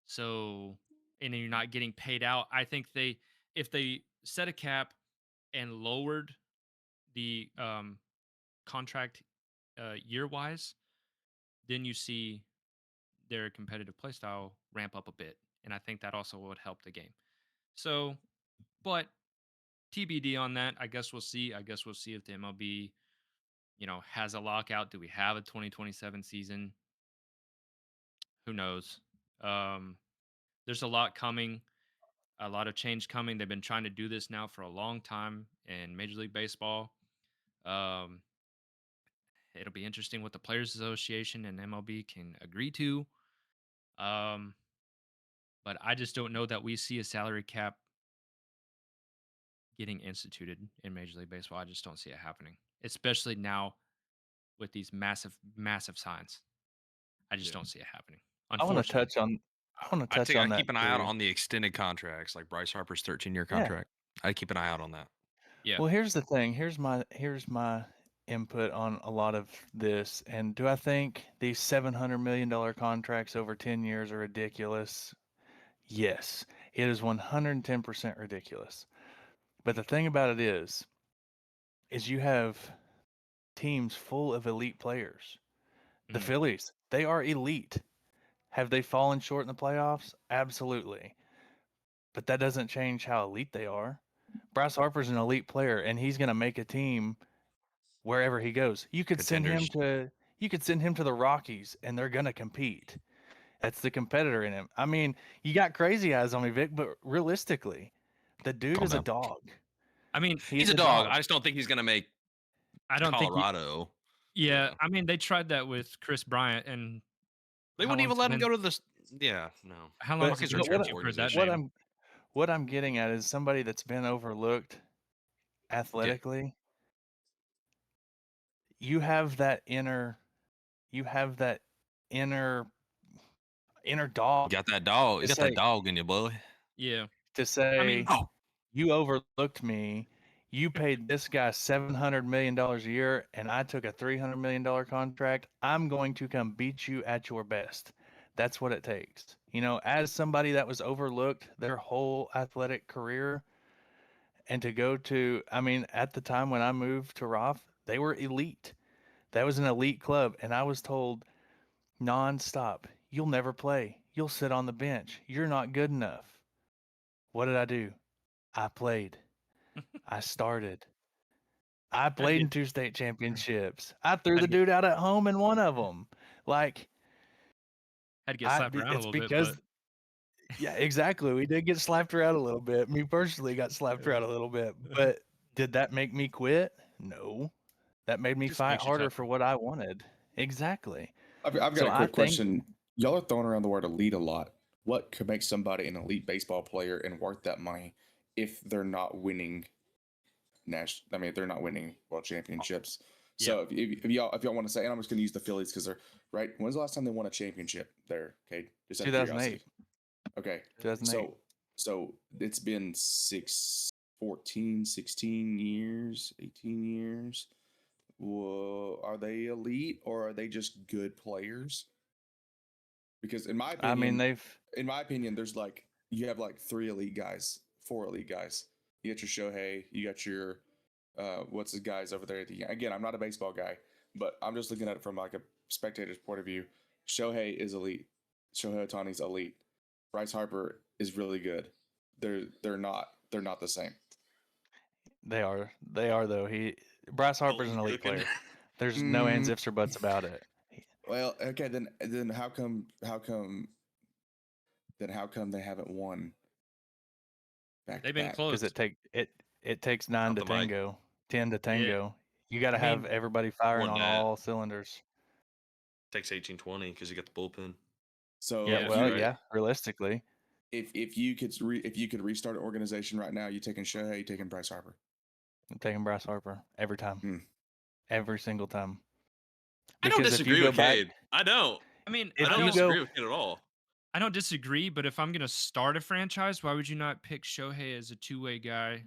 So, and then you're not getting paid out. I think if they set a cap and lowered the contract year wise, then you see their competitive play style ramp up a bit. And I think that also would help the game. So, but TBD on that. I guess we'll see. I guess we'll see if the MLB, has a lockout. Do we have a 2027 season? Who knows? Um, there's a lot coming, a lot of change coming. They've been trying to do this now for a long time in Major League Baseball. Um, it'll be interesting what the Players Association and MLB can agree to. Um, but I just don't know that we see a salary cap getting instituted in Major League Baseball. I just don't see it happening, especially now with these massive, massive signs. I just don't see it happening. I want to Unfortunately. touch on I that keep an eye out too. on the extended contracts, like Bryce Harper's 13-year Yeah. contract. I keep an eye out on that. Yeah. Well, here's the thing. Here's my input on a lot of this. And do I think these $700 million contracts over 10 years are ridiculous? Yes, it is 110% ridiculous. But the thing about it is you have teams full of elite players. The Mhm. Phillies, they are elite. Have they fallen short in the playoffs? Absolutely. But that doesn't change how elite they are. Bryce Harper's an elite player, and he's going to make a team wherever he goes. You could send him Contenders. to the Rockies, and they're going to compete. That's the competitor in him. I mean, you got crazy eyes on me, Vic, but realistically, the dude Calm is a down. dog. I mean, He's He's a dog. I just don't think he's going to make I don't think Colorado. yeah, I mean, they tried that with Chris Bryant, and They how wouldn't even long's it let him been? go to the. Yeah, no. How long But has it Rockies are been a but since what terrible you've heard that organization. what name? I'm getting at is somebody that's been overlooked athletically. You have that you have that inner inner You dog got that dog. to You got that say dog in you, boy. Yeah. to I mean, say Oh, you overlooked me. You paid this guy $700 million a year, and I took a $300 million contract. I'm going to come beat you at your best. That's what it takes. You know, as somebody that was overlooked their whole athletic career, and to go to, I mean, at the time when I moved to Roth, they were elite. That was an elite club, and I was told nonstop, you'll never play. you'll sit on the bench. You're not good enough. What did I do? I played. I started. I played in 2 state championships. I threw Had the to get- dude out at home in one of them. Like, Had to get slapped around a it's little because, bit, yeah, exactly. We did get slapped around a little bit. Me personally got slapped around a little bit. But did that make me quit? No. That made me Just fight makes you harder tougher. for what I wanted. Exactly. I've got So a I quick think- question. Y'all are throwing around the word elite a lot. What could make somebody an elite baseball player and worth that money if they're not winning they're not winning world championships. So if y'all want to say, and I'm just going to use the Phillies because they're right. When's the last time they won a championship there? Okay, just out of 2008. curiosity. Okay, 2008. so it's been 16 years, 18 years. Well, are they elite or are they just good players? Because in my opinion, I mean, there's like you have like 4 elite guys. You got your Shohei, you got your what's the guys over there at the again, I'm not a baseball guy, but I'm just looking at it from like a spectator's point of view. Shohei is elite. Shohei Ohtani's elite. Bryce Harper is really good. They're not the same. they are though. Bryce Harper's an elite player. There's no ands, ifs, or buts about it. Well, okay, then how come they haven't won back They've to been back? close. Because it takes 9 to Drop the mic. tango, 10 to tango. You got to I have mean, everybody firing One on net. all cylinders. Takes 18-20 because you got the bullpen. So Yeah, Yeah, well, right. yeah, realistically. if you could restart an organization right now, you taking Shohei, you taking Bryce Harper. I'm taking Bryce Harper every time. Hmm. Every single time. I don't Because if you disagree go with back- Cade. I don't. I mean, If I I don't you don't, go- disagree with Cade at all. I don't disagree, but if I'm gonna start a franchise, why would you not pick Shohei as a two-way guy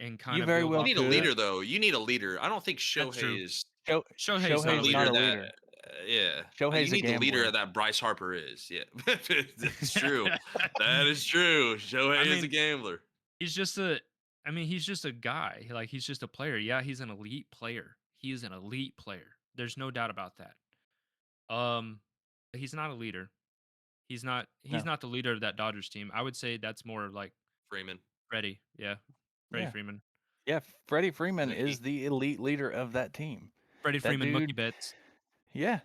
and kind of very build well off You need of a could. that? leader, though. You need a leader. I don't think That's true. Shohei is Shohei's not a Shohei's leader not a that. leader. Yeah, Shohei's you a need the leader gambler. that Bryce Harper is. Yeah, that's true. That is true. Shohei is a mean, gambler. he's just a guy. Like, he's just a player. Yeah, he's an elite player. He is an elite player. There's no doubt about that. He's not a leader. He's not No. the leader of that Dodgers team. I would say that's more like Freeman. Freddie. Yeah. Freddie Yeah. Freeman. Yeah, Freddie Freeman Mookie. is the elite leader of that team. Freddie That Freeman, Mookie dude- Betts. Yeah.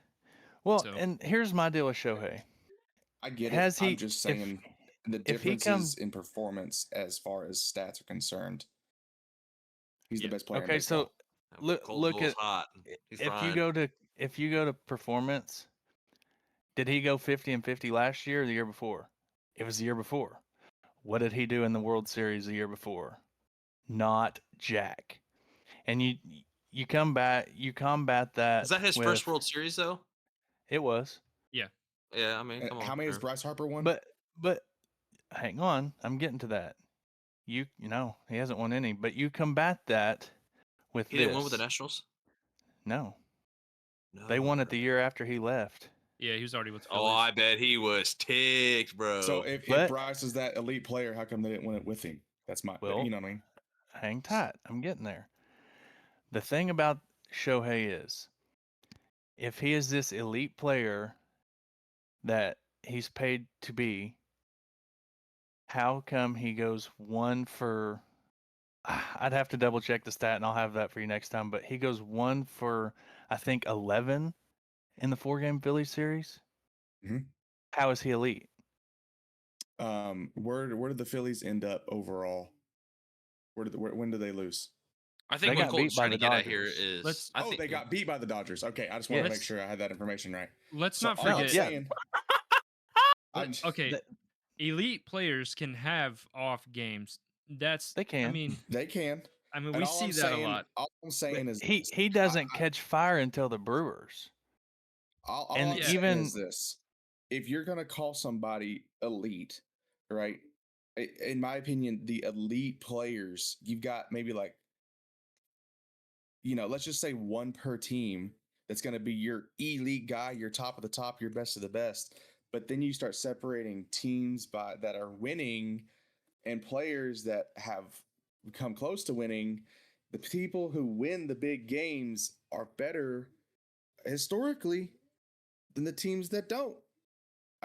Well, So- and here's my deal with Shohei. I get Has it. he- I'm just if- saying the if he differences in performance as far as stats are concerned. He's Yeah. the best player. in Okay, so baseball. Look- Cold look Bull's at- hot. He's if fine. you go to performance, did he go 50 and 50 last year or the year before? It was the year before. What did he do in the World Series the year before? Not jack. And you combat that. Is that his first with- World Series though? It was. Yeah, I mean, come on. How many has bro. Bryce Harper won? But hang on, I'm getting to that. You know, he hasn't won any, but you combat that with He this. didn't win with the Nationals. No. No. They won it the year after he left. Yeah, he was already with the Oh, Phillies. I bet he was ticked, bro. so if But- Bryce is that elite player, how come they didn't win it with him? That's my. Well, you know what I mean? Hang tight. I'm getting there. The thing about Shohei is if he is this elite player that he's paid to be, how come he goes 1 for I'd have to double check the stat and I'll have that for you next time, but he goes 1 for I think 11 in the 4-game Phillies series? Mhm. How is he elite? Where did the Phillies end up overall? When did they lose? I think They what got Colton's beat by trying to the get at here Dodgers. is, Let's- I think They got beat by the Dodgers. Okay, I just want to Yes. make sure I had that information right. Let's So not all I'm forget. yeah. saying- I'm- Okay, That- elite players can have off games. That's They can. I mean, they can. we And all see I'm that saying, a lot. All I'm saying is he this. he doesn't catch fire until the Brewers. All and I'm saying even- is this: if you're gonna call somebody elite, right? In my opinion, the elite players, you've got maybe like, let's just say 1 per team that's gonna be your elite guy, your top of the top, your best of the best. But then you start separating teams that are winning and players that have come close to winning. The people who win the big games are better historically than the teams that don't.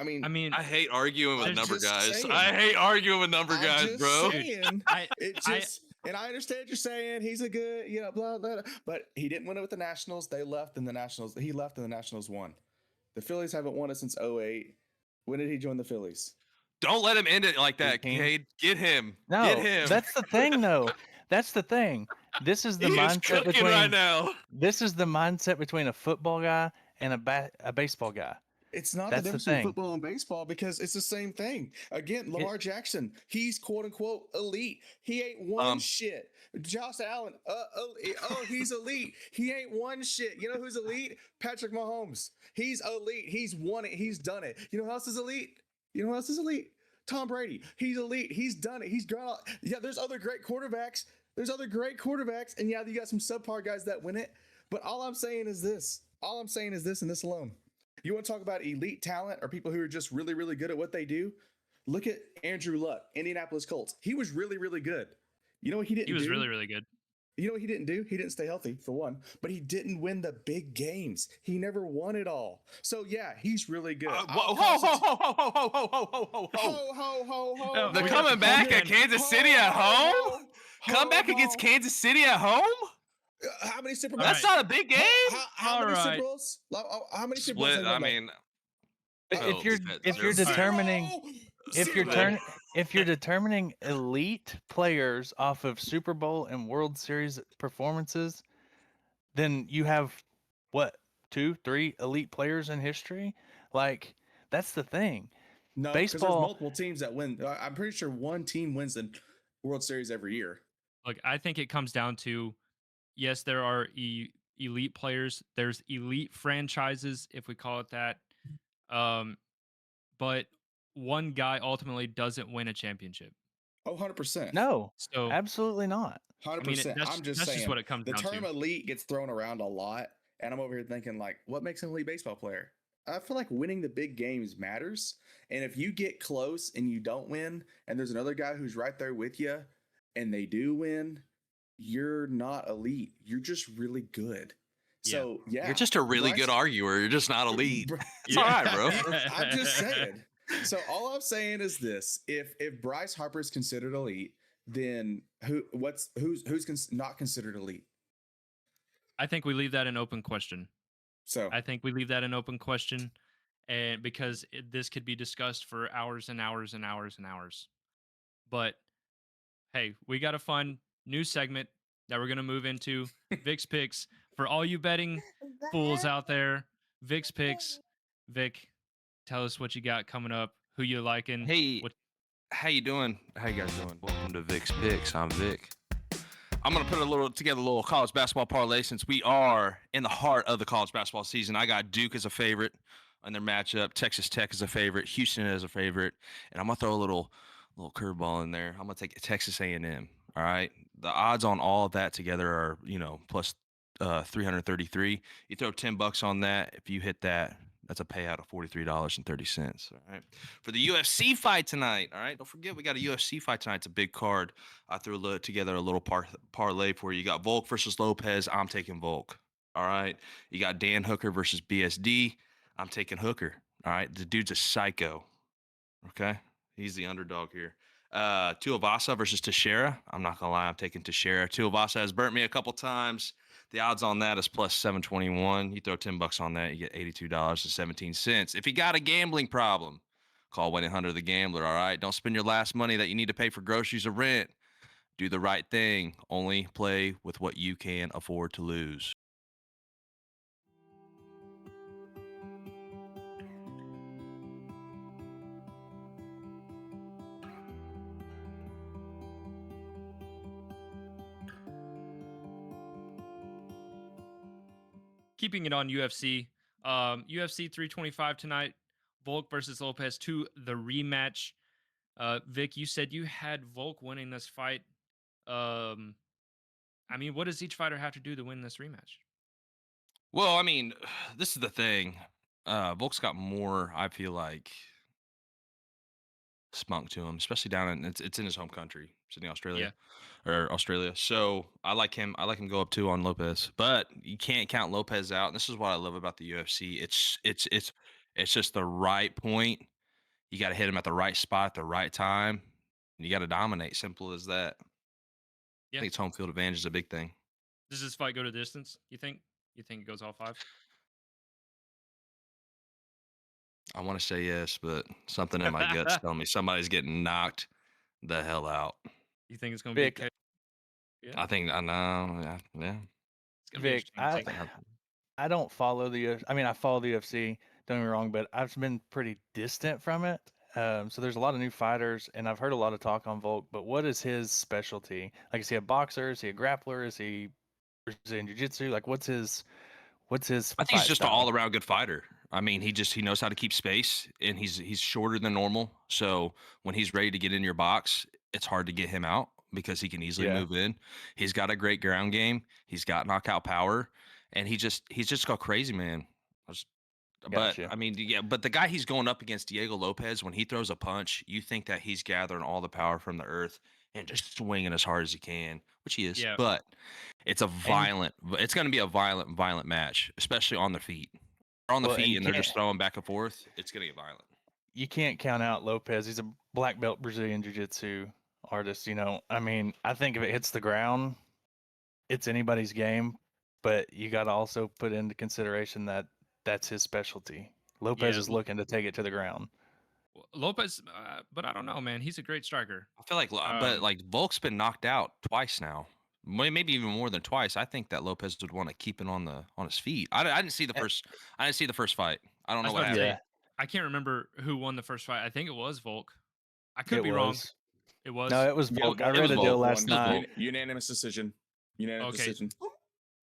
I mean, I mean, I hate arguing with I'm number just guys. saying. I hate arguing with number I'm guys, just bro. saying. I It I just, and I understand you're saying he's a good, blah, blah, blah, but he didn't win it with the Nationals. They left in the Nationals. He left and the Nationals won. The Phillies haven't won it since 08. When did he join the Phillies? Don't let him end it like that, 18. Cade. Get him. No, Get him. that's the thing, though. That's the thing. This is the He is mindset cooking between. right now. This is the mindset between a football guy and a baseball guy. It's not That's the the difference between thing. football and baseball because it's the same thing. Again, Lamar Jackson, he's quote unquote elite. He ain't one shit. Josh Allen, he's elite. He ain't one shit. You know who's elite? Patrick Mahomes. He's elite. He's won it. He's done it. You know who else is elite? Tom Brady. He's elite. He's done it. He's gone. Yeah, there's other great quarterbacks. And yeah, you got some subpar guys that win it. But all I'm saying is this, and this alone. You want to talk about elite talent or people who are just really, really good at what they do? Look at Andrew Luck, Indianapolis Colts. He was really, really good. You know what he didn't do? he was really, really good. You know what he didn't do? He didn't stay healthy, for one, but he didn't win the big games. He never won it all. So, yeah, he's really good. Ho, ho, ho, ho, ho, ho, ho, ho, ho, ho. Ho, ho, ho, ho. Oh, They're we coming got- back ho, at Kansas City at home? Come back against Kansas City at home? How many Super Bowls? That's not a big game. How many All Super right. Bowls? How many Super Bowls? Split. have I they won? mean, If you're zero. if you're Zero. determining if you're Zero. if you're determining elite players off of Super Bowl and World Series performances, then you have what 2, 3 elite players in history. Like that's the thing. No, because there's Baseball- multiple teams that win. I'm pretty sure one team wins the World Series every year. Look, I think it comes down to yes, there are elite players. There's elite franchises, if we call it that. But one guy ultimately doesn't win a championship. Oh, 100%. No, So absolutely not. 100%. that's, I'm just that's saying. just what it comes The down term to. elite gets thrown around a lot, and I'm over here thinking, like, what makes an elite baseball player? I feel like winning the big games matters. And if you get close and you don't win, and there's another guy who's right there with you, and they do win, you're not elite. You're just really good. Yeah. So, yeah. You're just a really Bryce- good arguer. You're just not elite. Br- It's all right, bro. I'm just saying. So all I'm saying is this: if Bryce Harper is considered elite, then who's not considered elite? I think we leave that an open question. So I think we leave that an open question, and because this could be discussed for hours and hours and hours and hours. But hey, we got a fun new segment that we're gonna move into. Vic's picks for all you betting fools out there. Vic's picks. Vic, tell us what you got coming up. Who you liking? Hey, What- how you doing? How you guys doing? Welcome to Vic's Picks. I'm Vic. I'm gonna put together a little college basketball parlay since we are in the heart of the college basketball season. I got Duke as a favorite in their matchup. Texas Tech as a favorite. Houston as a favorite, and I'm gonna throw a little curveball in there. I'm gonna take Texas A&M. All right, the odds on all of that together are plus 333. You throw $10 on that. If you hit that, that's a payout of $43.30. All right. For the UFC fight tonight, all right. Don't forget we got a UFC fight tonight. It's a big card. I threw together a little parlay for you. You got Volk versus Lopez. I'm taking Volk. All right. You got Dan Hooker versus BSD. I'm taking Hooker. All right. The dude's a psycho. Okay. He's the underdog here. Tuivasa versus Teixeira. I'm not gonna lie. I'm taking Teixeira. Tuivasa has burnt me a couple times. The odds on that is plus 721. You throw $10 on that, you get $82.17. If you got a gambling problem, call 1-800 the Gambler. All right, don't spend your last money that you need to pay for groceries or rent. Do the right thing. Only play with what you can afford to lose. Keeping it on UFC, UFC 325 tonight, Volk versus Lopez 2, the rematch. Vic, you said you had Volk winning this fight. I mean, what does each fighter have to do to win this rematch? Well, I mean, this is the thing. Volk's got more, I feel like, spunk to him, especially down in it's in his home country, Sydney, Australia, or Australia. So I like him. I like him go up 2 on Lopez, but you can't count Lopez out. And this is what I love about the UFC. It's just the right point You got to hit him at the right spot at the right time. And you got to dominate. Simple as that. Yeah. I think it's home field advantage is a big thing. Does this fight go to distance? You think? You think it goes all 5? I want to say yes, but something in my gut's telling me somebody's getting knocked the hell out. You think it's gonna be? Vic, Yeah. I think I know. Yeah. It's gonna be Vic, interesting. I don't follow the UFC. I mean, I follow the UFC. Don't get me wrong, but I've been pretty distant from it. So there's a lot of new fighters, and I've heard a lot of talk on Volk. But what is his specialty? Like, is he a boxer? Is he a grappler? Is he Brazilian jiu-jitsu? Like, what's his I think he's fight just an style? all-around good fighter. I mean, he knows how to keep space, and he's shorter than normal. So when he's ready to get in your box, it's hard to get him out because he can easily Yeah. move in. He's got a great ground game. He's got knockout power, and he's just got crazy, man. But Gotcha. I mean, yeah, but the guy he's going up against, Diego Lopez, when he throws a punch, you think that he's gathering all the power from the earth and just swinging as hard as he can, which he is. Yeah. But it's it's going to be a violent match, especially on the feet. They're on the Well, and feet you and they're can't just throwing back and forth. It's going to get violent. you can't count out Lopez. He's a black belt Brazilian jiu-jitsu artist. I mean, I think if it hits the ground, it's anybody's game. But you got to also put into consideration that that's his specialty. Lopez Yeah, is looking to take it to the ground. Lopez, but I don't know, man. He's a great striker. I feel like, but like Volk's been knocked out twice now. Maybe even more than twice. I think that Lopez would want to keep it on his feet. I didn't see the first. I didn't see the first fight. I don't know what I was happened. about to say, I can't remember who won the first fight. I think it was Volk. I could It be wrong. was. It was. No, it was Yeah, Volk. I Volk- read was a Volk. deal It was last Volk. night. Unanimous decision. Unanimous Okay. decision.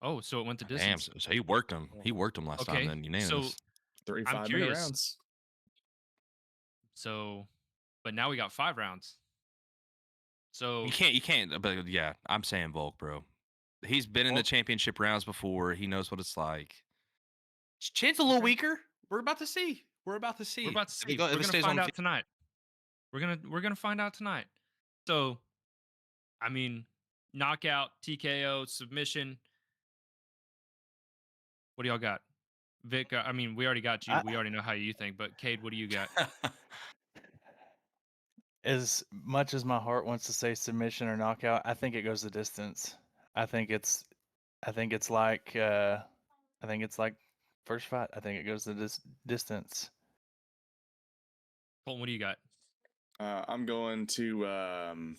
Oh, so it went to Damn, distance. so he worked him. He worked him last Okay, time. Then unanimous. so 3 I'm 5-minute curious. rounds. But now we got 5 rounds. So You can't. But yeah, I'm saying Volk, bro. He's been in the Volk? championship rounds before. He knows what it's like. Chin's a little Okay. weaker. We're about to see. We're about to see. we're about to If see. it go- if We're it gonna stays find on the out tonight. We're gonna find out tonight. So, I mean, knockout, TKO, submission. What do y'all got? Vic, I mean, we already got you. I- We already know how you think, but Cade, what do you got? field. As much as my heart wants to say submission or knockout, I think it goes the distance. I think it's like first fight. I think it goes the distance. Colton, what do you got? I'm going to. I'm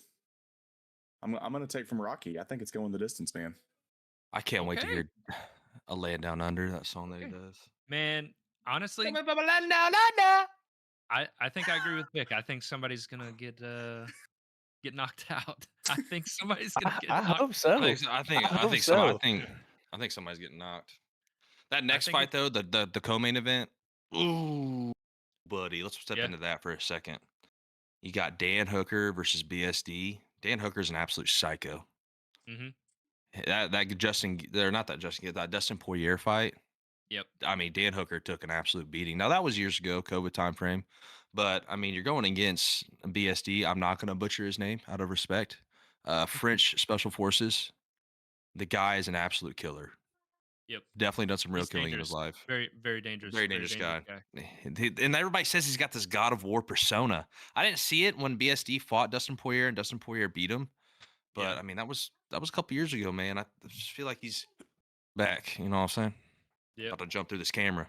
going to take from Rocky. I think it's going the distance, man. I can't wait to Okay. hear a laying down under that song that he Okay. does. Man, honestly, I think I agree with Vic. I think somebody's gonna get knocked out. I think somebody's gonna get I knocked. hope so. I think hope so. so. I think somebody's getting knocked. That next think fight though, the co-main event. Ooh, buddy, let's step Yeah. into that for a second. You got Dan Hooker versus BSD. Dan Hooker's an absolute psycho. Mhm. That Dustin Poirier fight. Yep. I mean, Dan Hooker took an absolute beating. Now that was years ago, COVID time frame, but I mean, you're going against BSD. I'm not going to butcher his name out of respect. French Special Forces. The guy is an absolute killer. Yep. Definitely done some real He's killing in his dangerous. life. Very, very dangerous. Very dangerous guy. And everybody says he's got this God of War persona. I didn't see it when BSD fought Dustin Poirier and Dustin Poirier beat him, but Yeah. I mean that was a couple years ago, man. I just feel like he's back. You know what I'm saying? Yep. About to jump through this camera.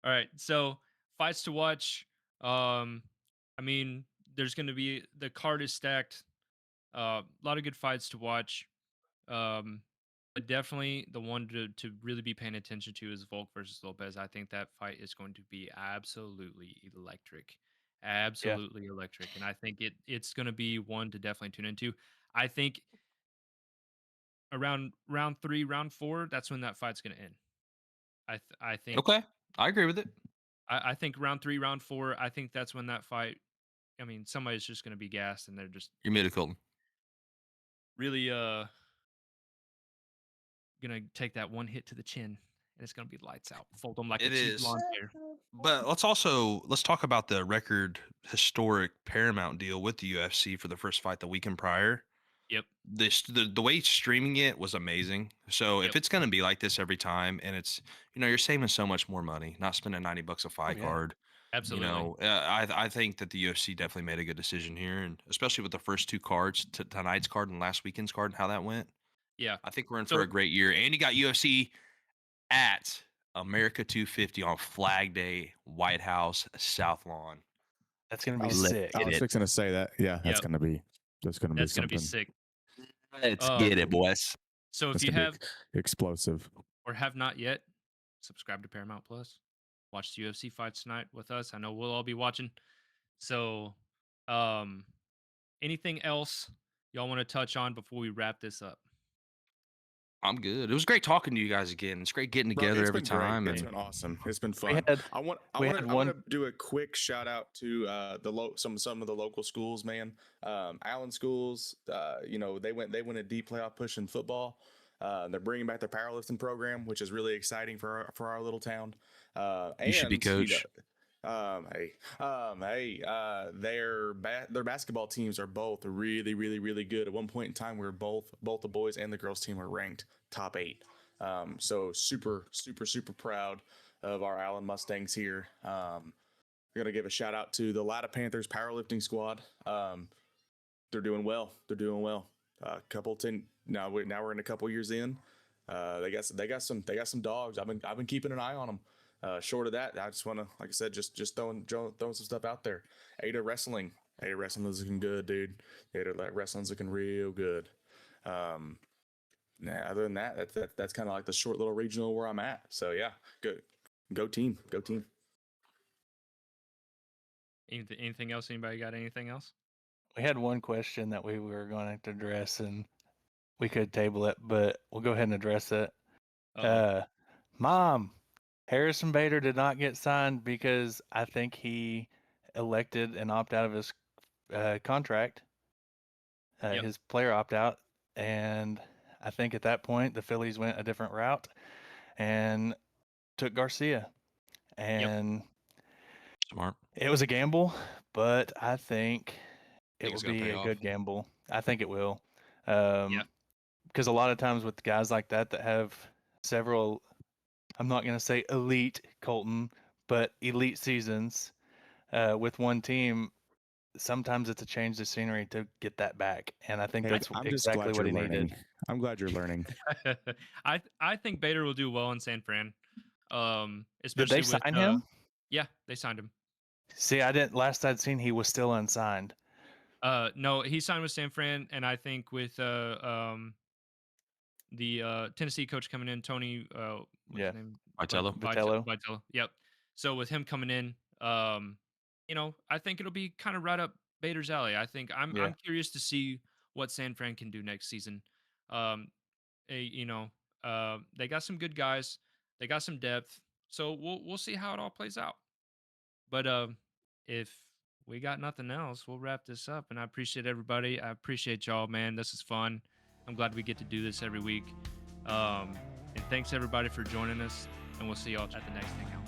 All right. So fights to watch. I mean, there's going to be the card is stacked. A lot of good fights to watch. But definitely the one to really be paying attention to is Volk versus Lopez. I think that fight is going to be absolutely electric. Absolutely electric. And I think it's going to be one to definitely tune into. I think around round 3, round 4, that's when that fight's going to end. I think Okay, I agree with it. I think round 3, round 4, I think that's when that fight. I mean, somebody's just going to be gassed, and they're just You're muted, Colton. really gonna take that one hit to the chin, and it's gonna be lights out. Fold them like It a cheap is. lawn chair. But let's talk about the record historic Paramount deal with the UFC for the first fight the weekend prior. Yep. The way streaming it was amazing. So Yep. if it's going to be like this every time, and it's you're saving so much more money, not spending $90 a fight yeah. card. Absolutely. I think that the UFC definitely made a good decision here, and especially with the first two cards, tonight's card and last weekend's card, and how that went. Yeah. I think we're in So- for a great year. And you got UFC at America 250 on Flag Day, White House, South Lawn. That's gonna be Let's sick. I get was it. fixing to say that. Yeah, that's Yep. gonna be That's something. gonna be sick. Let's Um, get it, boys. So if That's you gonna have be explosive. or have not yet, subscribe to Paramount Plus. Watch the UFC fights tonight with us. I know we'll all be watching. So, anything else y'all want to touch on before we wrap this up? I'm good. It was great talking to you guys again. It's great getting Bro, together it's every been great. time. It's And been awesome. It's been We fun. had I want to do a quick shout out to some of the local schools, man. Allen schools, they went a deep playoff push in football. They're bringing back their powerlifting program, which is really exciting for our little town. You should be and, coach. Their basketball teams are both really, really, really good. At one point in time, we were both the boys and the girls team were ranked top 8. So super, super, super proud of our Allen Mustangs here. We're gonna give a shout out to the Latta Panthers powerlifting squad. They're doing well. Now we're in a couple years in. They got some dogs. I've been keeping an eye on them. Short of that, I just want to, like I said, just throwing some stuff out there. Ada Wrestling is looking good, dude. Ada Wrestling's looking real good. Other than that, that's kind of like the short little regional where I'm at. So yeah, go team. Anything else? Anybody got anything else? We had one question that we were going to address, and we could table it, but we'll go ahead and address it. Uh-oh. Mom, Harrison Bader did not get signed because I think he elected an opt out of his contract, Yep. his player opt out, and I think at that point the Phillies went a different route and took Garcia, and Smart. it was a gamble, but I think it Think it's will gonna be pay a off? good gamble. I think it will. Yeah. Because a lot of times with guys like that have several, I'm not going to say elite, Colton, but elite seasons with one team, sometimes it's a change of scenery to get that back. And I think Hey, that's I'm just exactly glad what he you're learning. needed. I'm glad you're learning. I think Bader will do well in San Fran. Did Especially they with, sign him? Yeah, they signed him. See, last I'd seen he was still unsigned. No, he signed with San Fran, and I think with the Tennessee coach coming in, Tony, what's Yeah. his name? Vitello. Vitello. Yep. So with him coming in, I think it'll be kind of right up Bader's alley. I think I'm curious to see what San Fran can do next season. They got some good guys, they got some depth, so we'll see how it all plays out. But if we got nothing else, we'll wrap this up. And I appreciate everybody. I appreciate y'all, man. This is fun. I'm glad we get to do this every week. And thanks everybody for joining us. And we'll see y'all at the next hangout.